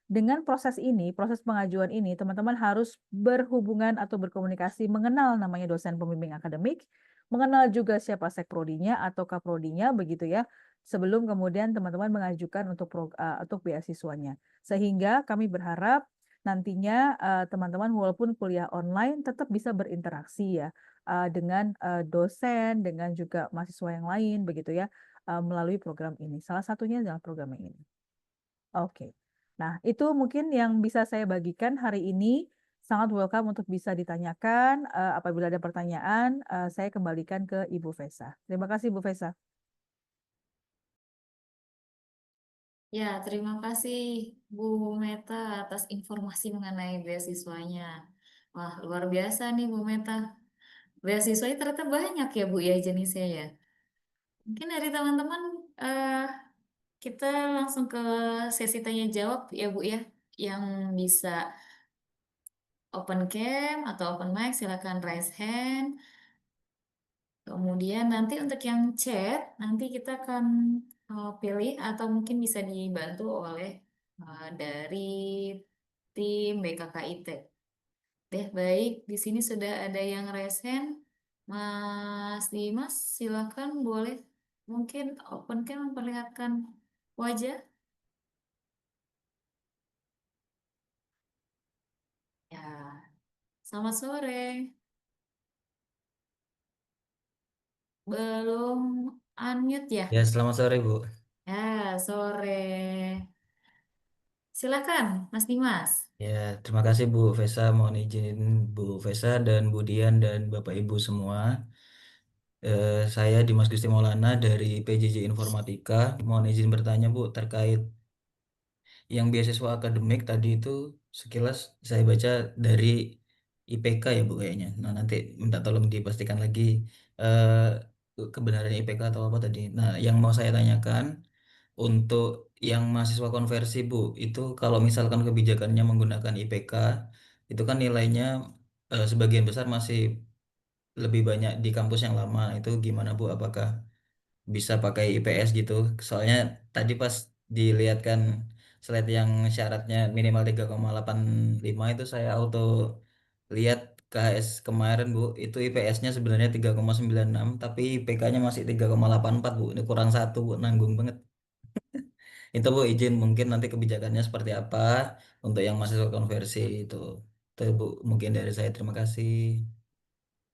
dengan proses ini, proses pengajuan ini, teman-teman harus berhubungan atau berkomunikasi, mengenal namanya dosen pembimbing akademik, mengenal juga siapa sekprodinya atau kaprodinya, begitu ya, sebelum kemudian teman-teman mengajukan untuk beasiswanya. Sehingga kami berharap nantinya teman-teman walaupun kuliah online tetap bisa berinteraksi ya dengan dosen, dengan juga mahasiswa yang lain begitu ya melalui program ini. Salah satunya adalah program yang ini. Oke. Nah, itu mungkin yang bisa saya bagikan hari ini. Sangat welcome untuk bisa ditanyakan. Apabila ada pertanyaan, saya kembalikan ke Ibu Vesa. Terima kasih, Bu Vesa. Ya, terima kasih Bu Meta atas informasi mengenai beasiswanya. Wah, luar biasa nih Bu Meta. Beasiswanya ternyata banyak ya Bu ya jenisnya ya. Mungkin dari teman-teman kita langsung ke sesi tanya jawab ya Bu ya. Yang bisa open cam atau open mic silakan raise hand. Kemudian nanti untuk yang chat, nanti kita akan pilih atau mungkin bisa dibantu oleh dari tim BKKIT. Deh, baik. Di sini sudah ada yang raise hand. Mas Dimas, silakan boleh mungkin open cam memperlihatkan wajah. Ya, selamat sore. Belum unmute ya? Ya, selamat sore, Bu. Ya, sore. Silakan, Mas Dimas. Ya, terima kasih Bu Vesa. Mohon izin Bu Vesa dan Bu Dian dan Bapak Ibu semua. Saya Dimas Gusti Maulana dari PJJ Informatika. Mohon izin bertanya Bu terkait yang beasiswa akademik tadi itu sekilas saya baca dari IPK ya Bu kayaknya. Nah, nanti minta tolong dipastikan lagi kebenaran IPK atau apa tadi. Nah, yang mau saya tanyakan untuk yang mahasiswa konversi Bu, itu kalau misalkan kebijakannya menggunakan IPK, itu kan nilainya sebagian besar masih lebih banyak di kampus yang lama. Itu gimana Bu? Apakah bisa pakai IPS gitu? Soalnya tadi pas dilihatkan slide yang syaratnya minimal 3,85 itu saya auto lihat KS kemarin Bu, itu IPS-nya sebenarnya 3,96 tapi IPK-nya masih 3,84 Bu. Ini kurang satu Bu, nanggung banget. Itu Bu izin mungkin nanti kebijakannya seperti apa untuk yang mahasiswa konversi itu. Itu Bu mungkin dari saya terima kasih.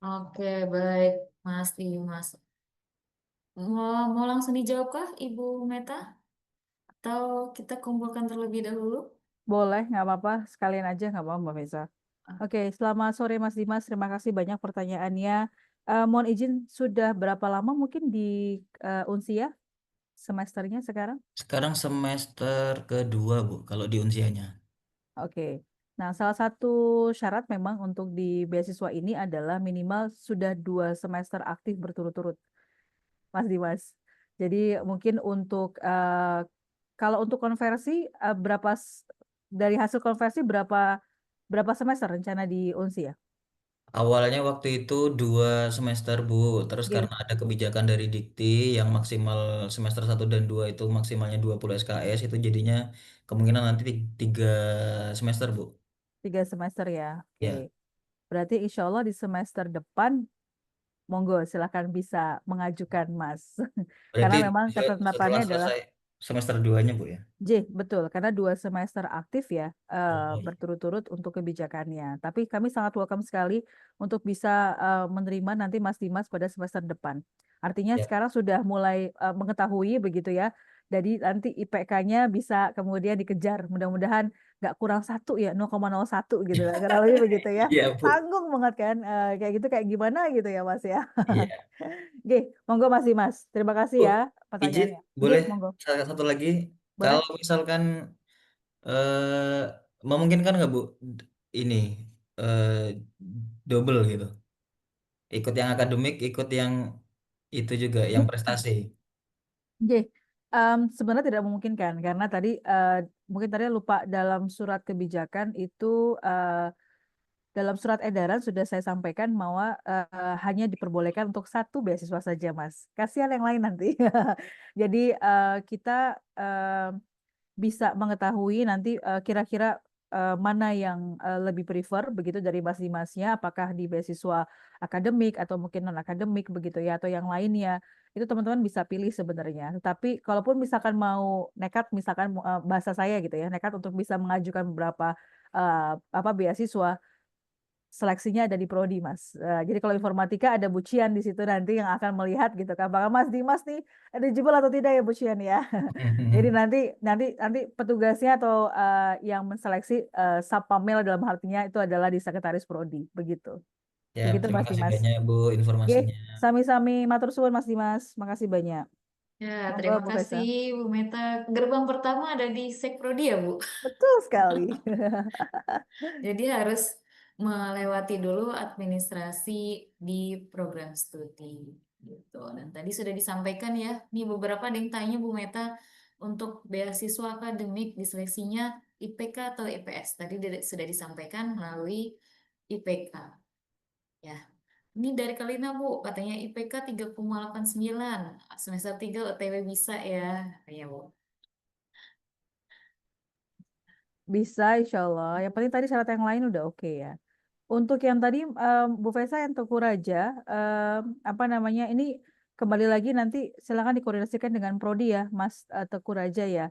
Oke, baik, Mas Dimas. Mau langsung dijawabkah, Ibu Meta? Atau kita kumpulkan terlebih dahulu? Boleh, nggak apa-apa. Sekalian aja nggak apa-apa, Mbak Vesa. Oke, selamat sore Mas Dimas. Terima kasih banyak pertanyaannya. Mohon izin, sudah berapa lama mungkin di Unsia semesternya sekarang? Sekarang semester kedua Bu kalau di unsianya. Oke. Nah, salah satu syarat memang untuk di beasiswa ini adalah minimal sudah 2 semester aktif berturut-turut, Mas Dimas. Jadi mungkin untuk kalau untuk konversi dari hasil konversi berapa semester rencana di Unsi ya? Awalnya waktu itu 2 semester Bu, terus Oke, karena ada kebijakan dari Dikti yang maksimal semester 1 dan 2 itu maksimalnya 20 SKS itu jadinya kemungkinan nanti 3 semester Bu. 3 semester ya. Oke. Ya, Berarti insya Allah di semester depan monggo silahkan bisa mengajukan Mas. Berarti Karena memang setelah ketetapannya adalah selesai semester 2-nya, Bu ya? Betul, karena 2 semester aktif ya Oh, iya. berturut-turut untuk kebijakannya. Tapi kami sangat welcome sekali untuk bisa menerima nanti Mas Dimas pada semester depan. Artinya Ya. sekarang sudah mulai mengetahui begitu ya. Jadi nanti IPK-nya bisa kemudian dikejar. Mudah-mudahan nggak kurang 1 ya, 0,01 gitu lah. Kurang lebih begitu ya. Iya, Bu. Tanggung banget kan, kayak gitu kayak gimana gitu ya Mas ya. Iya. Oke, monggo Mas Dimas. Terima kasih Bu, ya izin pertanyaannya. Oke, boleh monggo. satu lagi. Boleh? Kalau misalkan eh memungkinkan nggak Bu ini eh double gitu? Ikut yang akademik, ikut yang itu juga, yang prestasi. Oke, sebenarnya tidak memungkinkan karena tadi mungkin tadi lupa dalam surat kebijakan itu dalam surat edaran sudah saya sampaikan bahwa hanya diperbolehkan untuk 1 beasiswa saja, Mas. Kasihan yang lain nanti. Jadi kita bisa mengetahui nanti kira-kira mana yang lebih prefer begitu dari Mas Dimasnya, apakah di beasiswa akademik atau mungkin non akademik begitu ya atau yang lainnya. Itu teman-teman bisa pilih sebenarnya. Tetapi kalaupun misalkan mau nekat misalkan bahasa saya gitu ya, nekat untuk bisa mengajukan beberapa apa beasiswa, seleksinya ada di prodi, Mas. Jadi kalau informatika ada Bu Cian di situ nanti yang akan melihat gitu kan, apakah Mas Dimas nih eligible atau tidak ya Bu Cian ya. Jadi nanti nanti nanti petugasnya atau yang menseleksi Satpamel dalam artinya itu adalah di sekretaris prodi, begitu. Ya, Begitu terima Mas kasih Dimas. banyak Bu Oke, informasinya. sami-sami matur suwun Mas Dimas. Makasih banyak. Ya, Monggo terima Bu kasih Fesa. Bu Meta. Gerbang pertama ada di Sekprodi ya, Bu? Betul sekali. Jadi harus melewati dulu administrasi di program studi gitu. Dan tadi sudah disampaikan ya, nih beberapa ada yang tanya Bu Meta untuk beasiswa akademik diseleksinya IPK atau IPS. Tadi sudah disampaikan melalui IPK. Ya, ini dari Kalina Bu, katanya IPK 3,89. Semester 3 OTW bisa ya, katanya Bu. Bisa insya Allah. Yang penting tadi syarat yang lain udah oke ya. Untuk yang tadi Bu Fesa yang Teku Raja, apa namanya ini kembali lagi nanti silakan dikoordinasikan dengan Prodi ya, Mas Teku Raja ya.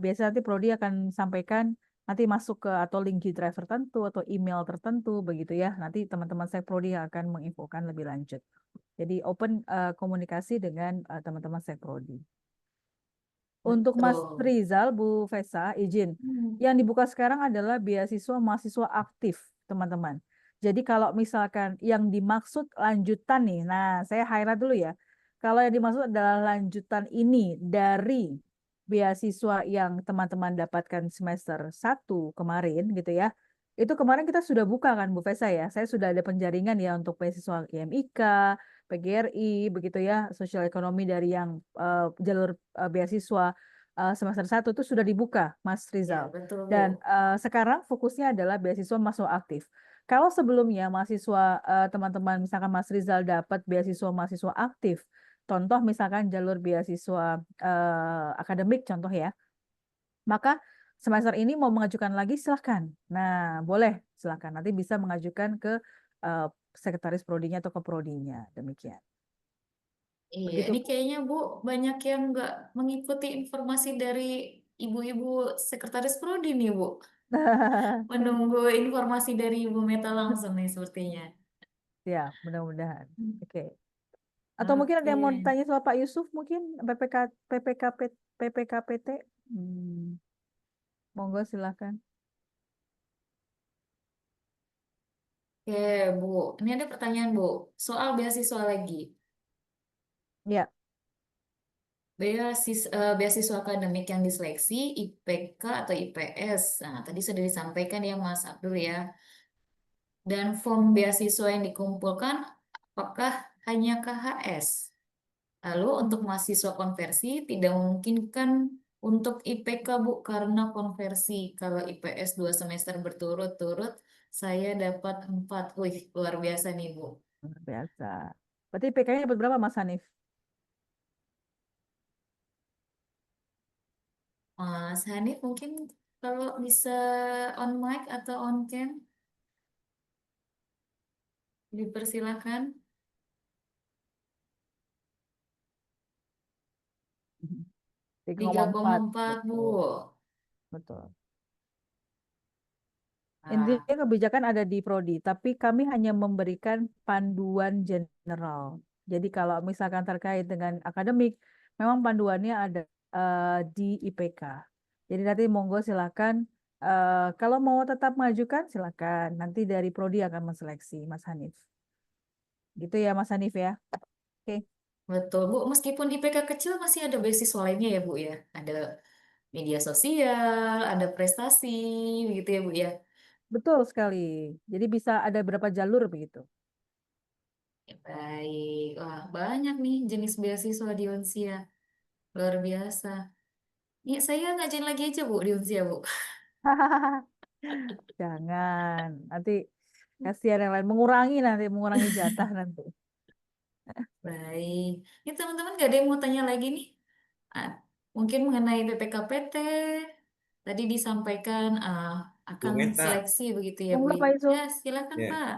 Biasanya nanti Prodi akan sampaikan nanti masuk ke atau link G Drive tertentu atau email tertentu begitu ya. Nanti teman-teman saya Prodi yang akan menginfokan lebih lanjut. Jadi open komunikasi dengan teman-teman saya Prodi. Untuk Mas Betul. Rizal, Bu Fesa, izin. Yang dibuka sekarang adalah beasiswa mahasiswa aktif, teman-teman. Jadi kalau misalkan yang dimaksud lanjutan nih, nah saya highlight dulu ya. Kalau yang dimaksud adalah lanjutan ini dari beasiswa yang teman-teman dapatkan semester 1 kemarin gitu ya. Itu kemarin kita sudah buka kan Bu Fesa ya. Saya sudah ada penjaringan ya untuk beasiswa IMIK, PGRI begitu ya, sosial ekonomi dari yang jalur beasiswa semester 1 itu sudah dibuka, Mas Ya, Rizal. betul, Bu. Dan sekarang fokusnya adalah beasiswa masuk aktif. Kalau sebelumnya mahasiswa teman-teman misalkan Mas Rizal dapat beasiswa mahasiswa aktif, contoh misalkan jalur beasiswa akademik contoh ya, maka semester ini mau mengajukan lagi silahkan. Nah, boleh silahkan. Nanti bisa mengajukan ke eh, sekretaris prodinya atau ke prodinya. Demikian. Iya, Begitu, ini Bu. kayaknya Bu banyak yang nggak mengikuti informasi dari ibu-ibu sekretaris Prodi nih Bu. Menunggu informasi dari Ibu Meta langsung nih sepertinya. Ya, mudah-mudahan. Hmm. Oke. Atau mungkin ada yang mau Oke. ditanya soal Pak Yusuf mungkin PPKPT. Monggo silakan. Oke, Bu. Ini ada pertanyaan Bu. Soal beasiswa lagi. Ya, Beasiswa akademik yang diseleksi IPK atau IPS. Nah, tadi sudah disampaikan ya Mas Abdul ya. Dan form beasiswa yang dikumpulkan apakah hanya KHS? Lalu untuk mahasiswa konversi tidak memungkinkan untuk IPK Bu karena konversi. Kalau IPS 2 semester berturut-turut saya dapat 4. Wih, luar biasa nih Bu. luar biasa. Berarti PK-nya dapat berapa Mas Hanif? Mas Hanif mungkin kalau bisa on mic atau on cam dipersilakan. 3,4. 3,4 Bu. Betul, betul. 3,4 Bu. Betul. Nah, Intinya kebijakan ada di Prodi, tapi kami hanya memberikan panduan general. Jadi kalau misalkan terkait dengan akademik, memang panduannya ada di IPK. Jadi nanti monggo silakan, kalau mau tetap majukan silakan. Nanti dari Prodi akan menseleksi, Mas Hanif. Gitu ya, Mas Hanif ya. Oke, betul Bu. Meskipun IPK kecil masih ada beasiswa lainnya ya Bu ya. Ada media sosial, ada prestasi, begitu ya Bu ya. betul sekali. Jadi bisa ada berapa jalur begitu. Ya, baik. Wah, banyak nih jenis beasiswa di Unsia. Luar biasa. Nih, saya ngajain lagi aja Bu di Unsia Bu. Jangan, nanti kasihan yang lain, mengurangi jatah nanti. Baik. Ini teman-teman gak ada yang mau tanya lagi nih? Ah, mungkin mengenai BPKPT. Tadi disampaikan Bu akan Meta, seleksi begitu ya Bu Monggo ya. Pak Yusuf. Ya, silakan ya, Pak.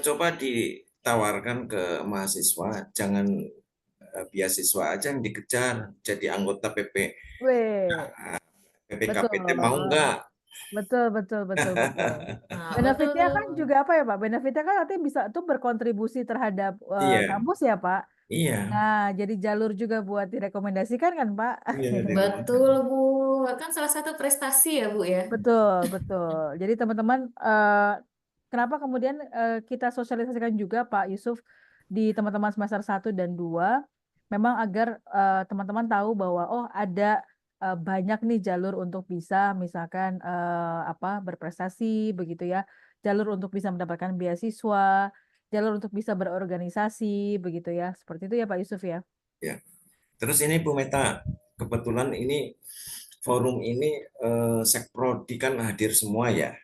coba ditawarkan ke mahasiswa, jangan beasiswa aja yang dikejar, jadi anggota Weh, PPKPT betul. mau nggak? Betul, betul, betul, betul. Nah, Benefitnya kan betul. juga apa ya Pak? Benefitnya kan nanti bisa tuh berkontribusi terhadap Iya, kampus ya Pak. iya, Nah, jadi jalur juga buat direkomendasikan kan Pak? iya, Betul Bu. Kan salah satu prestasi ya Bu ya. Betul, betul. Jadi teman-teman, kenapa kemudian kita sosialisasikan juga Pak Yusuf di teman-teman semester 1 dan 2, memang agar teman-teman tahu bahwa oh ada banyak nih jalur untuk bisa misalkan apa berprestasi begitu ya, jalur untuk bisa mendapatkan beasiswa, jalur untuk bisa berorganisasi begitu ya, seperti itu ya Pak Yusuf ya. iya. Terus ini Bu Meta, kebetulan ini forum ini Sekprodi kan hadir semua ya,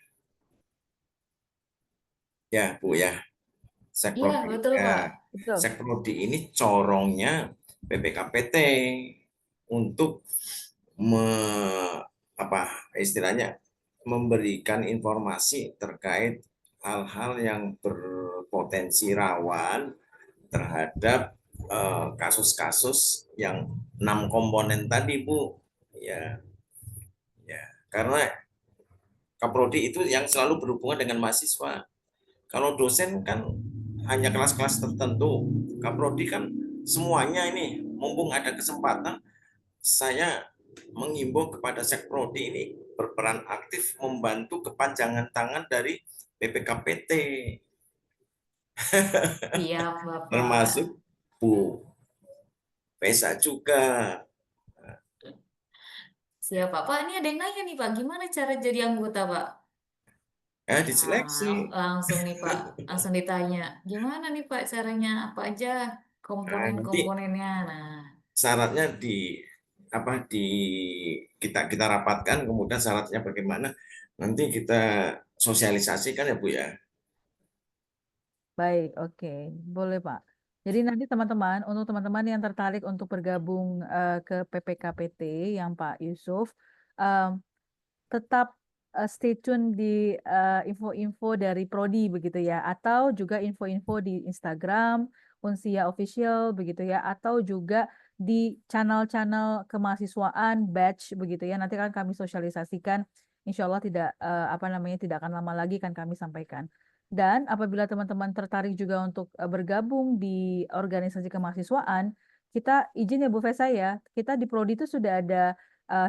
ya Bu ya, Iya, Sekprodi. betul Ya, Pak. Betul. Sekprodi ini corongnya BPKPT untuk apa istilahnya memberikan informasi terkait hal-hal yang berpotensi rawan terhadap kasus-kasus yang 6 komponen tadi Bu, ya, ya, karena Kaprodi itu yang selalu berhubungan dengan mahasiswa. Kalau dosen kan hanya kelas-kelas tertentu, Kaprodi kan semuanya. Ini mumpung ada kesempatan, saya menghimbau kepada Sekprodi ini berperan aktif membantu kepanjangan tangan dari BPKPT, Siap Bapak. termasuk Bu Pesa juga. Siap Pak. Pak, ini ada yang nanya nih Pak. Gimana cara jadi anggota Pak? Ya Nah, diseleksi. langsung nih Pak. Langsung ditanya. Gimana nih Pak caranya? Apa aja Nah, nanti komponen-komponennya? Nah, syaratnya di apa di kita kita rapatkan, kemudian syaratnya bagaimana nanti kita sosialisasikan ya Bu ya. Baik, oke, boleh Pak. Jadi nanti teman-teman, untuk teman-teman yang tertarik untuk bergabung ke PPKPT yang Pak Yusuf, em, tetap stay tune di info-info dari Prodi begitu ya, atau juga info-info di Instagram Unsia Official begitu ya, atau juga di channel-channel kemahasiswaan batch begitu ya. Nanti kan kami sosialisasikan, insya Allah tidak apa namanya tidak akan lama lagi kan kami sampaikan. Dan apabila teman-teman tertarik juga untuk bergabung di organisasi kemahasiswaan, kita izin ya Bu Fesa ya, kita di Prodi itu sudah ada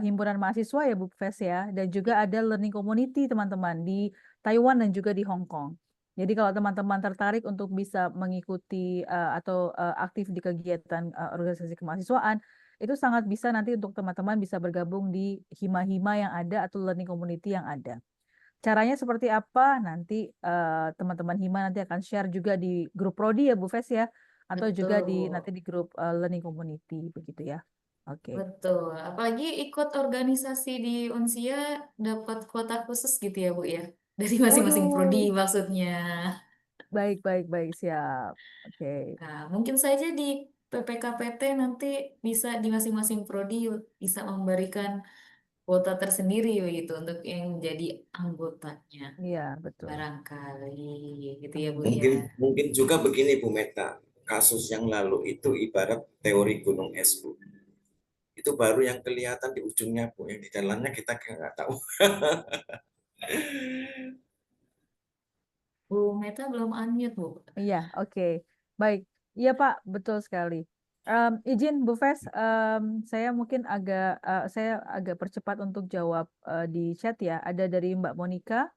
himpunan mahasiswa ya Bu Fes ya, dan juga ada learning community teman-teman di Taiwan dan juga di Hong Kong. Jadi kalau teman-teman tertarik untuk bisa mengikuti atau aktif di kegiatan organisasi kemahasiswaan, itu sangat bisa nanti untuk teman-teman bisa bergabung di hima-hima yang ada atau learning community yang ada. Caranya seperti apa? Nanti teman-teman hima nanti akan share juga di grup Prodi ya Bu Fes ya, atau juga di nanti betul. di grup learning community begitu ya. Oke. Betul. Apalagi ikut organisasi di Unsia dapat kuota khusus gitu ya Bu ya. Dari masing-masing prodi Waduh. maksudnya. Baik, baik, baik, siap. Oke, Nah, mungkin saja di PPKPT nanti bisa di masing-masing prodi bisa memberikan kuota tersendiri begitu untuk yang jadi anggotanya. iya betul. Barangkali gitu ya Bu ya. Mungkin mungkin juga begini Bu Meta, kasus yang lalu itu ibarat teori gunung es Bu. itu baru yang kelihatan di ujungnya Bu, yang di dalamnya kita nggak tahu. Bu Meta belum unmute, Bu. Iya, oke. Baik. Iya, Pak, betul sekali. Izin Bu Fes, saya mungkin agak percepat untuk jawab di chat ya. Ada dari Mbak Monica.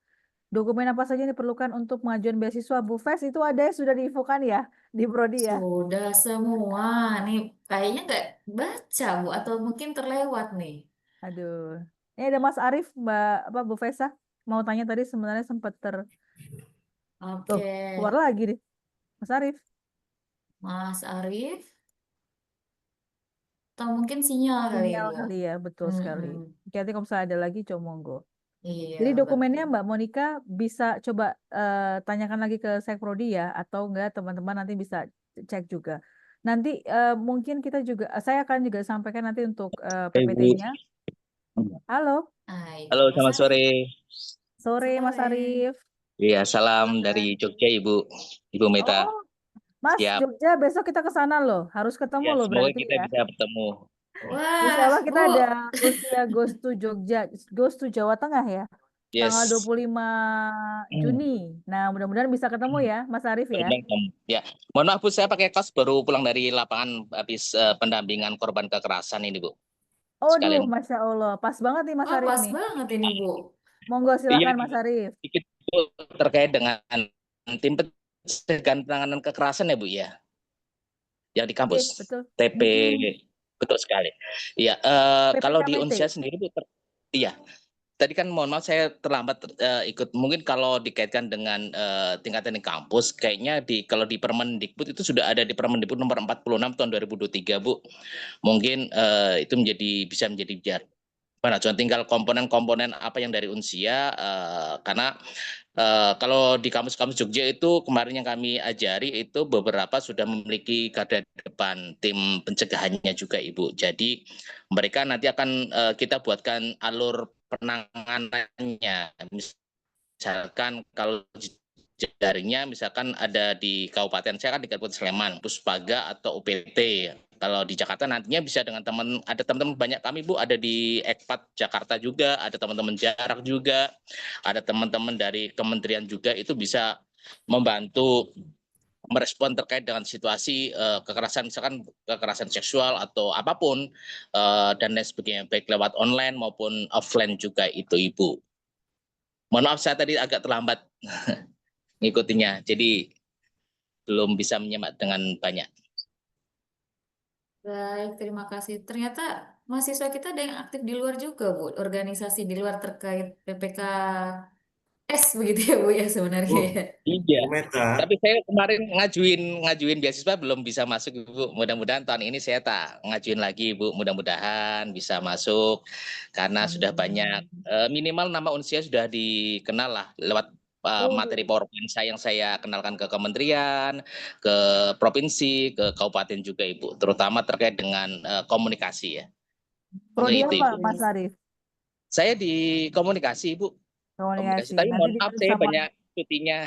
Dokumen apa saja yang diperlukan untuk pengajuan beasiswa Bu Fes itu ada yang sudah diinfokan ya di Prodi ya. Sudah semua. Nih, kayaknya nggak baca, Bu. Atau mungkin terlewat nih. Aduh. Ini ada Mas Arief, Bu Fesa. Mau tanya tadi sebenarnya sempat tuh, Oke. keluar lagi deh. Mas Arief. Mas Arief. Atau mungkin sinyal kali ya, Sinyal Bu. kali ya, betul sekali. Oke, nanti kalau misalnya ada lagi, coba monggo. Iya, Jadi dokumennya betul. Mbak Monica bisa coba tanyakan lagi ke Sekprodi ya, atau enggak teman-teman nanti bisa cek juga. Nanti mungkin kita juga, saya akan juga sampaikan nanti untuk Ibu. PPT-nya. Halo, Hai, Halo, Mas selamat Arief. sore. sore Mas Sore. Arief. Iya, salam dari Jogja, Ibu Meta. Oh, Mas Siap. Jogja besok kita ke sana loh, harus ketemu Ya, loh semoga berarti kita ya. bisa bertemu. Insya Wah, Allah kita Bu. ada usia Goes to Jogja, Goes to Jawa Tengah ya, tanggal Yes. 25 Juni. Nah, mudah-mudahan bisa ketemu ya, Mas Arief ya. Ya, mohon maaf Bu, saya pakai kaos baru pulang dari lapangan habis pendampingan korban kekerasan ini, Bu. Aduh, Sekalian. Masya Allah, pas banget nih Mas Wah, Arief pas nih. banget ini, Bu. Monggo Iya, silakan Mas Arief. sedikit Bu, terkait dengan tim pencegahan penanganan kekerasan ya, Bu ya. Yang di Oke, kampus betul. TP, betul sekali. Iya, kalau di PPKMT. Unsia sendiri Bu, iya. Tadi kan mohon maaf saya terlambat ikut. Mungkin kalau dikaitkan dengan tingkatan di kampus, kayaknya kalau di Permendikbud itu sudah ada di Permendikbud nomor 46 tahun 2023, Bu. Mungkin itu bisa menjadi mana cuma tinggal komponen-komponen apa yang dari Unsia karena kalau di kampus-kampus Jogja itu kemarin yang kami ajari itu beberapa sudah memiliki garda depan tim pencegahannya juga Ibu. Jadi mereka nanti akan kita buatkan alur penanganannya. Misalkan kalau jaringnya misalkan ada di kabupaten saya kan di Kabupaten Sleman, Puspaga atau UPT. Kalau di Jakarta nantinya bisa dengan ada teman-teman banyak kami Bu, ada di Ekpat Jakarta juga, ada teman-teman jarak juga, ada teman-teman dari kementerian juga, itu bisa membantu merespon terkait dengan situasi kekerasan, misalkan kekerasan seksual atau apapun dan lain sebagainya, baik lewat online maupun offline juga itu Ibu. Mohon maaf saya tadi agak terlambat ngikutinya, jadi belum bisa menyimak dengan banyak. Baik, terima kasih. Ternyata mahasiswa kita ada yang aktif di luar juga, Bu. Organisasi di luar terkait PPKS begitu ya, Bu ya sebenarnya Bu, ya. Iya. Bu Meta, Tapi saya kemarin ngajuin beasiswa belum bisa masuk Ibu. Mudah-mudahan tahun ini saya tak ngajuin lagi Ibu. Mudah-mudahan bisa masuk karena sudah banyak minimal nama Unsia sudah dikenal lah lewat materi PowerPoint yang saya kenalkan ke kementerian, ke provinsi, ke kabupaten juga Ibu. Terutama terkait dengan komunikasi ya. Prodi Itu, apa Ibu. Mas Arief? Saya di komunikasi Ibu. Komunikasi. Tapi Nanti mohon maaf saya sama. banyak cutinya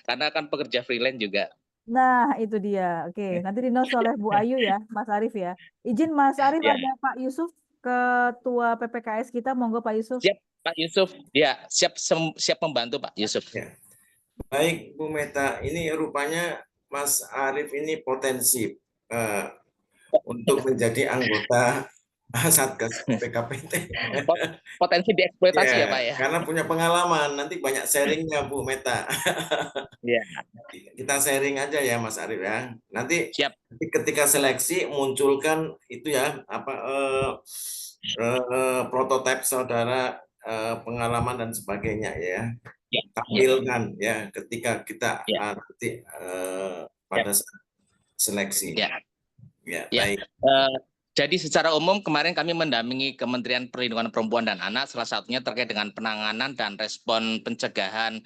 karena kan pekerja freelance juga. Nah, itu dia. Oke, nanti dinos oleh Bu Ayu ya, Mas Arief ya. Izin Mas Arief, Ya. ada Pak Yusuf, Ketua PPKS kita, monggo Pak Yusuf. Siap Pak Yusuf, ya siap membantu Pak Yusuf. Ya. Baik Bu Meta, ini rupanya Mas Arief ini potensi untuk menjadi anggota Satgas PKPT. Potensi dieksploitasi ya Pak ya. Karena punya pengalaman, nanti banyak sharingnya Bu Meta. Ya. Kita sharing aja ya Mas Arief ya. Nanti Siap. ketika seleksi munculkan itu ya prototipe saudara, pengalaman dan sebagainya ya. Tampilkan ya ketika kita nanti pada saat seleksi. Ya, baik. Jadi secara umum kemarin kami mendampingi Kementerian Perlindungan Perempuan dan Anak, salah satunya terkait dengan penanganan dan respon pencegahan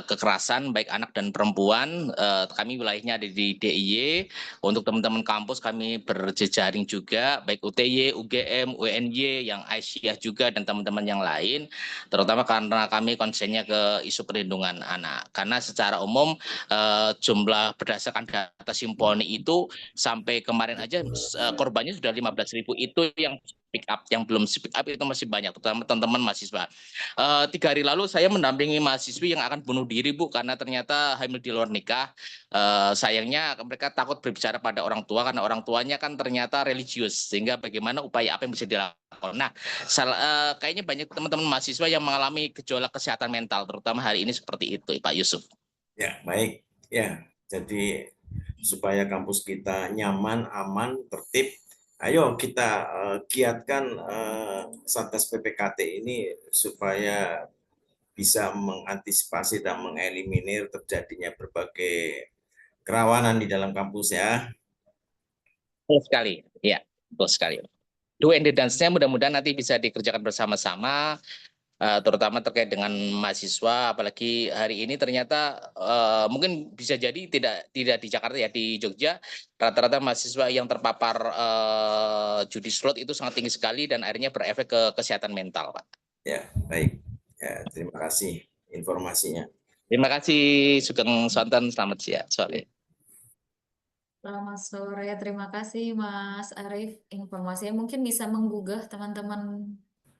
kekerasan baik anak dan perempuan. Kami wilayahnya ada di DIY. Untuk teman-teman kampus kami berjejaring juga, baik UTY, UGM, UNY, yang Aisyah juga dan teman-teman yang lain. Terutama karena kami konsennya ke isu perlindungan anak. Karena secara umum jumlah berdasarkan data Simponi itu sampai kemarin aja korbannya sudah 15.000 itu yang speak up, yang belum speak up itu masih banyak, terutama teman-teman mahasiswa. 3 hari lalu saya mendampingi mahasiswi yang akan bunuh diri, Bu, karena ternyata hamil di luar nikah. Sayangnya mereka takut berbicara pada orang tua karena orang tuanya kan ternyata religius, sehingga bagaimana upaya apa yang bisa dilakukan. Nah, kayaknya banyak teman-teman mahasiswa yang mengalami gejolak kesehatan mental, terutama hari ini seperti itu, Pak Yusuf. Ya, baik. Ya, jadi supaya kampus kita nyaman, aman, tertib, ayo kita giatkan Satgas PPKT ini supaya bisa mengantisipasi dan mengeliminir terjadinya berbagai kerawanan di dalam kampus ya. Betul sekali, ya, betul sekali. Do and the dance-nya mudah-mudahan nanti bisa dikerjakan bersama-sama, terutama terkait dengan mahasiswa, apalagi hari ini ternyata mungkin bisa jadi tidak di Jakarta ya, di Jogja rata-rata mahasiswa yang terpapar judi slot itu sangat tinggi sekali dan akhirnya berefek ke kesehatan mental, Pak. Ya, baik. Ya, terima kasih informasinya. Terima kasih Sugeng Sonten, selamat siang sore. Selamat sore, terima kasih Mas Arief. Informasinya mungkin bisa menggugah teman-teman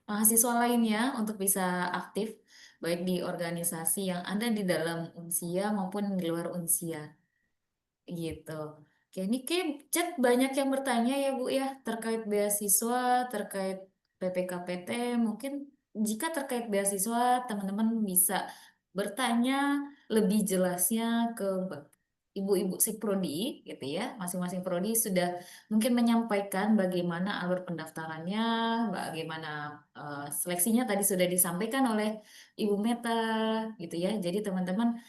mahasiswa lainnya untuk bisa aktif, baik di organisasi yang ada di dalam Unsia maupun di luar Unsia. Gitu. Oke, ini kayak chat banyak yang bertanya ya Bu ya, terkait beasiswa, terkait PPKPT. Mungkin jika terkait beasiswa, teman-teman bisa bertanya lebih jelasnya ke ibu-ibu Prodi gitu ya. Masing-masing prodi sudah mungkin menyampaikan bagaimana alur pendaftarannya, bagaimana seleksinya tadi sudah disampaikan oleh Ibu Meta gitu ya. Jadi teman-teman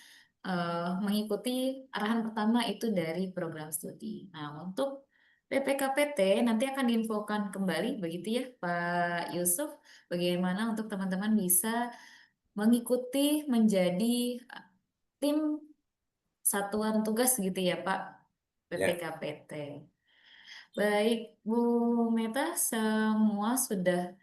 mengikuti arahan pertama itu dari program studi. Nah, untuk PPKPT nanti akan diinfokan kembali begitu ya Pak Yusuf, bagaimana untuk teman-teman bisa mengikuti menjadi tim satuan tugas gitu ya Pak PPKPT. Baik, Bu Meta, semua sudah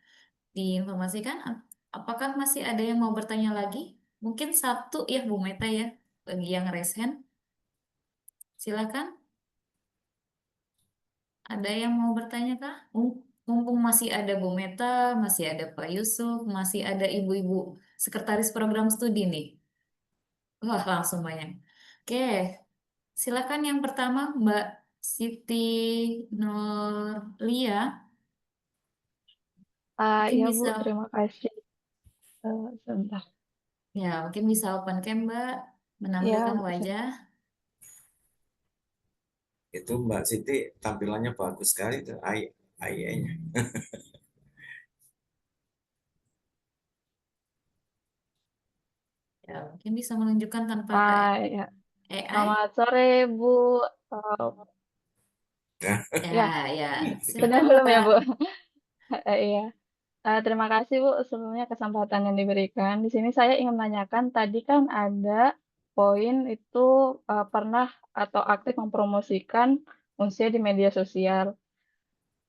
diinformasikan. Apakah masih ada yang mau bertanya lagi? Mungkin satu ya Bu Meta ya, bagi yang raise hand. Silakan. Ada yang mau bertanya kah? Mumpung masih ada Bu Meta, masih ada Pak Yusuf, masih ada ibu-ibu sekretaris program studi nih. Wah, langsung banyak. Oke, silakan yang pertama Mbak Siti Nurlia. Mungkin Ya Bu, bisa, terima kasih. Sebentar. ya mungkin bisa open cam Mbak, Ya, menampilkan Bu. wajah. Itu Mbak Siti tampilannya bagus sekali tuh, AI-nya. Ya, mungkin bisa menunjukkan tanpa Ya. AI. Selamat sore Bu. Ya, Ya, silakan belum ya Mbak. Bu. Iya. Terima kasih Bu sebelumnya kesempatan yang diberikan. Di sini saya ingin menanyakan, tadi kan ada poin itu pernah atau aktif mempromosikan Unsia di media sosial.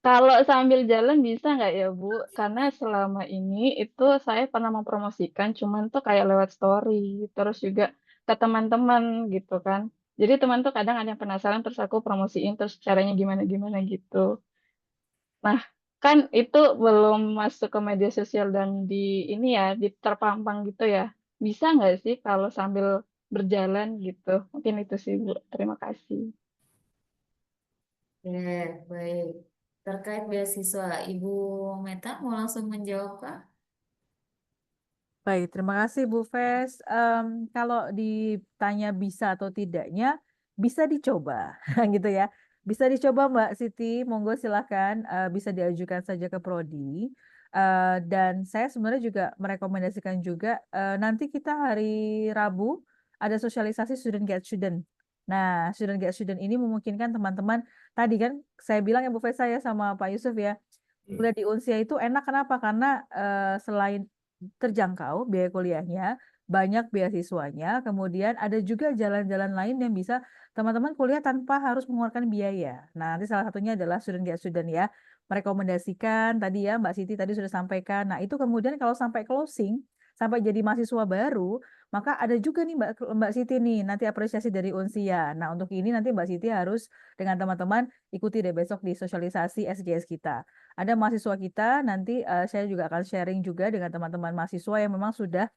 Kalau sambil jalan bisa nggak ya Bu? Karena selama ini itu saya pernah mempromosikan, cuman tuh kayak lewat story, terus juga ke teman-teman gitu kan. Jadi teman tuh kadang ada yang penasaran, terus aku promosiin, terus caranya gimana-gimana gitu. Nah, kan itu belum masuk ke media sosial dan di ini ya, di terpampang gitu ya. Bisa nggak sih kalau sambil berjalan gitu? Mungkin itu sih Bu. Terima kasih. Baik. Terkait beasiswa, Ibu Meta mau langsung menjawab Kak? Baik, terima kasih Bu Fes. Kalau ditanya bisa atau tidaknya, bisa dicoba, gitu ya. Bisa dicoba Mbak Siti, monggo silakan bisa diajukan saja ke Prodi. Dan saya sebenarnya juga merekomendasikan juga nanti kita hari Rabu ada sosialisasi student get student. Nah, student get student ini memungkinkan teman-teman tadi kan saya bilang ya Bu Fes, saya sama Pak Yusuf ya, kuliah di Unsia itu enak kenapa? Karena selain terjangkau biaya kuliahnya, banyak beasiswanya, kemudian ada juga jalan-jalan lain yang bisa teman-teman kuliah tanpa harus mengeluarkan biaya. Nah, nanti salah satunya adalah student get student ya. Merekomendasikan tadi ya Mbak Siti tadi sudah sampaikan. Nah, itu kemudian kalau sampai closing, sampai jadi mahasiswa baru, Maka ada juga nih Mbak Siti nih nanti apresiasi dari Unsia. Nah untuk ini nanti Mbak Siti harus dengan teman-teman ikuti deh besok di sosialisasi SGS kita. Ada mahasiswa kita nanti saya juga akan sharing juga dengan teman-teman mahasiswa yang memang sudah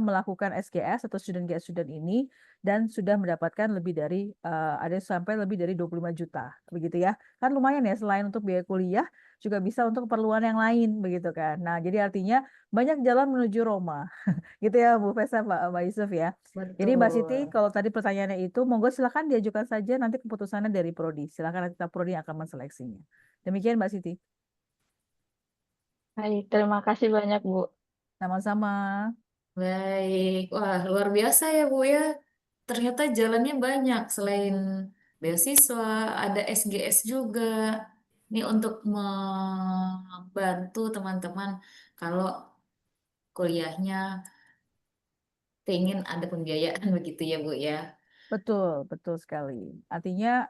melakukan SGS atau student get student ini dan sudah mendapatkan lebih dari ada sampai lebih dari 25 juta begitu ya. Kan lumayan ya selain untuk biaya kuliah juga bisa untuk keperluan yang lain begitu kan. Nah, jadi artinya banyak jalan menuju Roma. Gitu ya Bu Fesa, Mbak Yusuf ya. Jadi Mbak Siti Betul. kalau tadi pertanyaannya itu monggo silakan diajukan saja nanti keputusannya dari prodi. Silakan nanti prodi yang akan menseleksinya. Demikian Mbak Siti. Baik, terima kasih banyak Bu. Sama-sama. Baik, wah luar biasa ya Bu ya. Ternyata jalannya banyak selain beasiswa, ada SGS juga. Ini untuk membantu teman-teman kalau kuliahnya pengen ada pembiayaan begitu ya Bu ya. Betul, betul sekali. Artinya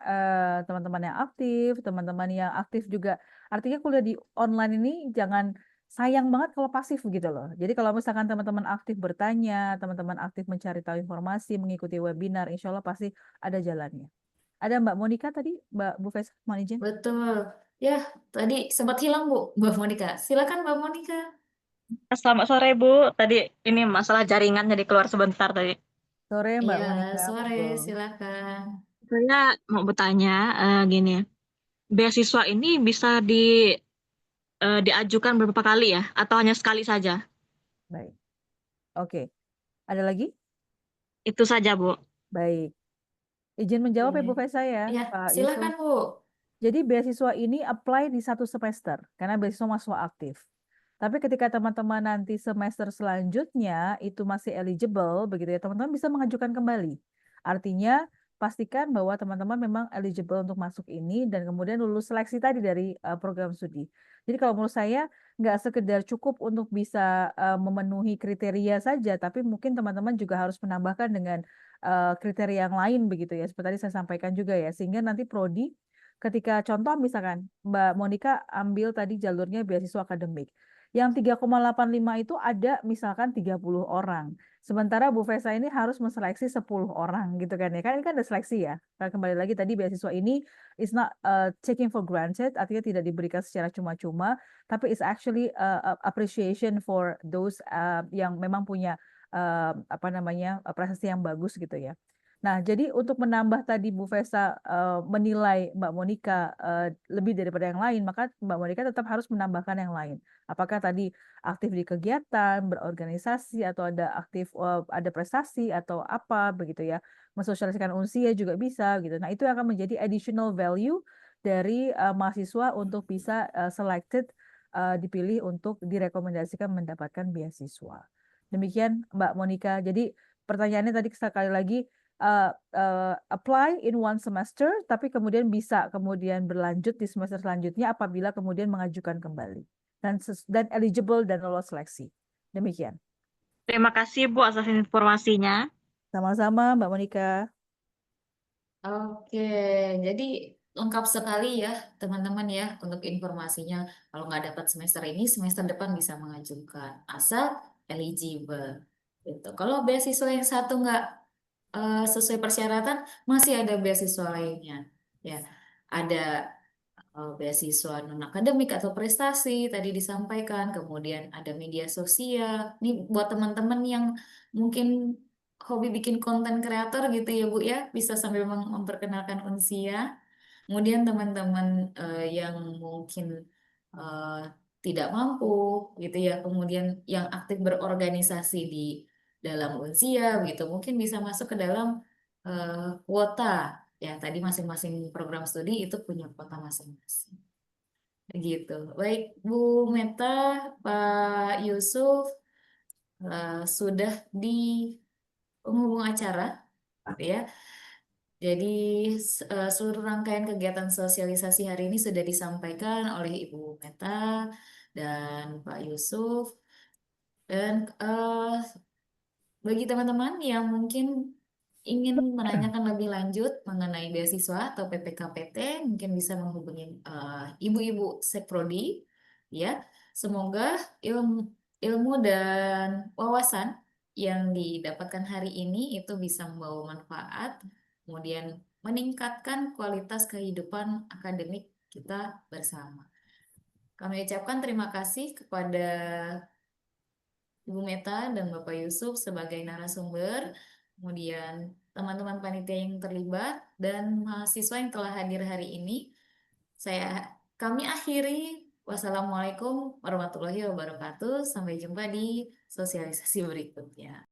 teman-teman yang aktif juga. Artinya kuliah di online ini jangan sayang banget kalau pasif gitu loh. Jadi kalau misalkan teman-teman aktif bertanya, teman-teman aktif mencari tahu informasi, mengikuti webinar, insya Allah pasti ada jalannya. Ada Mbak Monica tadi, Mbak Bu Fesa, mohon izin. Betul. Ya, tadi sempat hilang Bu, Mbak Monica. Silakan Mbak Monica. Selamat sore Bu. Tadi ini masalah jaringan jadi keluar sebentar tadi. Sore Mbak Iya, Monica, sore, monggo. silakan. Saya mau bertanya gini, beasiswa ini bisa diajukan beberapa kali ya, atau hanya sekali saja? Baik. Oke. Ada lagi? Itu saja Bu. Baik. Izin menjawab ya Bu Oke. Fesa ya, Ya, Pak silakan Yusuf. Bu. Jadi beasiswa ini apply di 1 semester karena beasiswa mahasiswa aktif. Tapi ketika teman-teman nanti semester selanjutnya itu masih eligible, begitu ya, teman-teman bisa mengajukan kembali. Artinya pastikan bahwa teman-teman memang eligible untuk masuk ini dan kemudian lulus seleksi tadi dari program studi. Jadi kalau menurut saya nggak sekedar cukup untuk bisa memenuhi kriteria saja, tapi mungkin teman-teman juga harus menambahkan dengan kriteria yang lain begitu ya. Seperti tadi saya sampaikan juga ya, sehingga nanti prodi ketika contoh misalkan Mbak Monica ambil tadi jalurnya beasiswa akademik. Yang 3,85 itu ada misalkan 30 orang. Sementara Bu Fesa ini harus menseleksi 10 orang gitu kan ya. Kan ini kan ada seleksi ya. Nah, kembali lagi tadi beasiswa ini is not taking for granted, artinya tidak diberikan secara cuma-cuma, tapi is actually appreciation for those yang memang punya prestasi yang bagus gitu ya. Nah, jadi untuk menambah tadi Bu Fesa menilai Mbak Monica lebih daripada yang lain, maka Mbak Monica tetap harus menambahkan yang lain. Apakah tadi aktif di kegiatan, berorganisasi, atau ada aktif ada prestasi atau apa begitu ya, mensosialisasikan unsia juga bisa gitu. Nah, itu akan menjadi additional value dari mahasiswa untuk bisa selected dipilih untuk direkomendasikan mendapatkan beasiswa. Demikian Mbak Monica. Jadi pertanyaannya tadi sekali lagi apply in 1 semester, tapi kemudian bisa kemudian berlanjut di semester selanjutnya apabila kemudian mengajukan kembali dan eligible dan lolos seleksi. Demikian. Terima kasih Bu atas informasinya. Sama-sama Mbak Monica. Oke, jadi lengkap sekali ya teman-teman ya untuk informasinya. Kalau nggak dapat semester ini, semester depan bisa mengajukan asal eligible. Gitu. Kalau beasiswa yang satu nggak sesuai persyaratan, masih ada beasiswa lainnya. Ya, ada beasiswa non akademik atau prestasi tadi disampaikan, kemudian ada media sosial. Ini buat teman-teman yang mungkin hobi bikin konten kreator gitu ya Bu ya, bisa sambil memperkenalkan Unsia. Kemudian teman-teman yang mungkin eh, tidak mampu gitu ya, kemudian yang aktif berorganisasi di dalam Unsia gitu, mungkin bisa masuk ke dalam kuota ya. Tadi masing-masing program studi itu punya kuota masing-masing. Begitu. Baik Bu Meta, Pak Yusuf sudah di penghubung acara, gitu ya. Jadi seluruh rangkaian kegiatan sosialisasi hari ini sudah disampaikan oleh Ibu Meta dan Pak Yusuf. Dan bagi teman-teman yang mungkin ingin menanyakan lebih lanjut mengenai beasiswa atau PPKPT, mungkin bisa menghubungi ibu-ibu Sekprodi, ya. Semoga ilmu dan wawasan yang didapatkan hari ini itu bisa membawa manfaat, kemudian meningkatkan kualitas kehidupan akademik kita bersama. Kami ucapkan terima kasih kepada Ibu Meta dan Bapak Yusuf sebagai narasumber, kemudian teman-teman panitia yang terlibat, dan mahasiswa yang telah hadir hari ini. Kami akhiri. Wassalamualaikum warahmatullahi wabarakatuh. Sampai jumpa di sosialisasi berikutnya.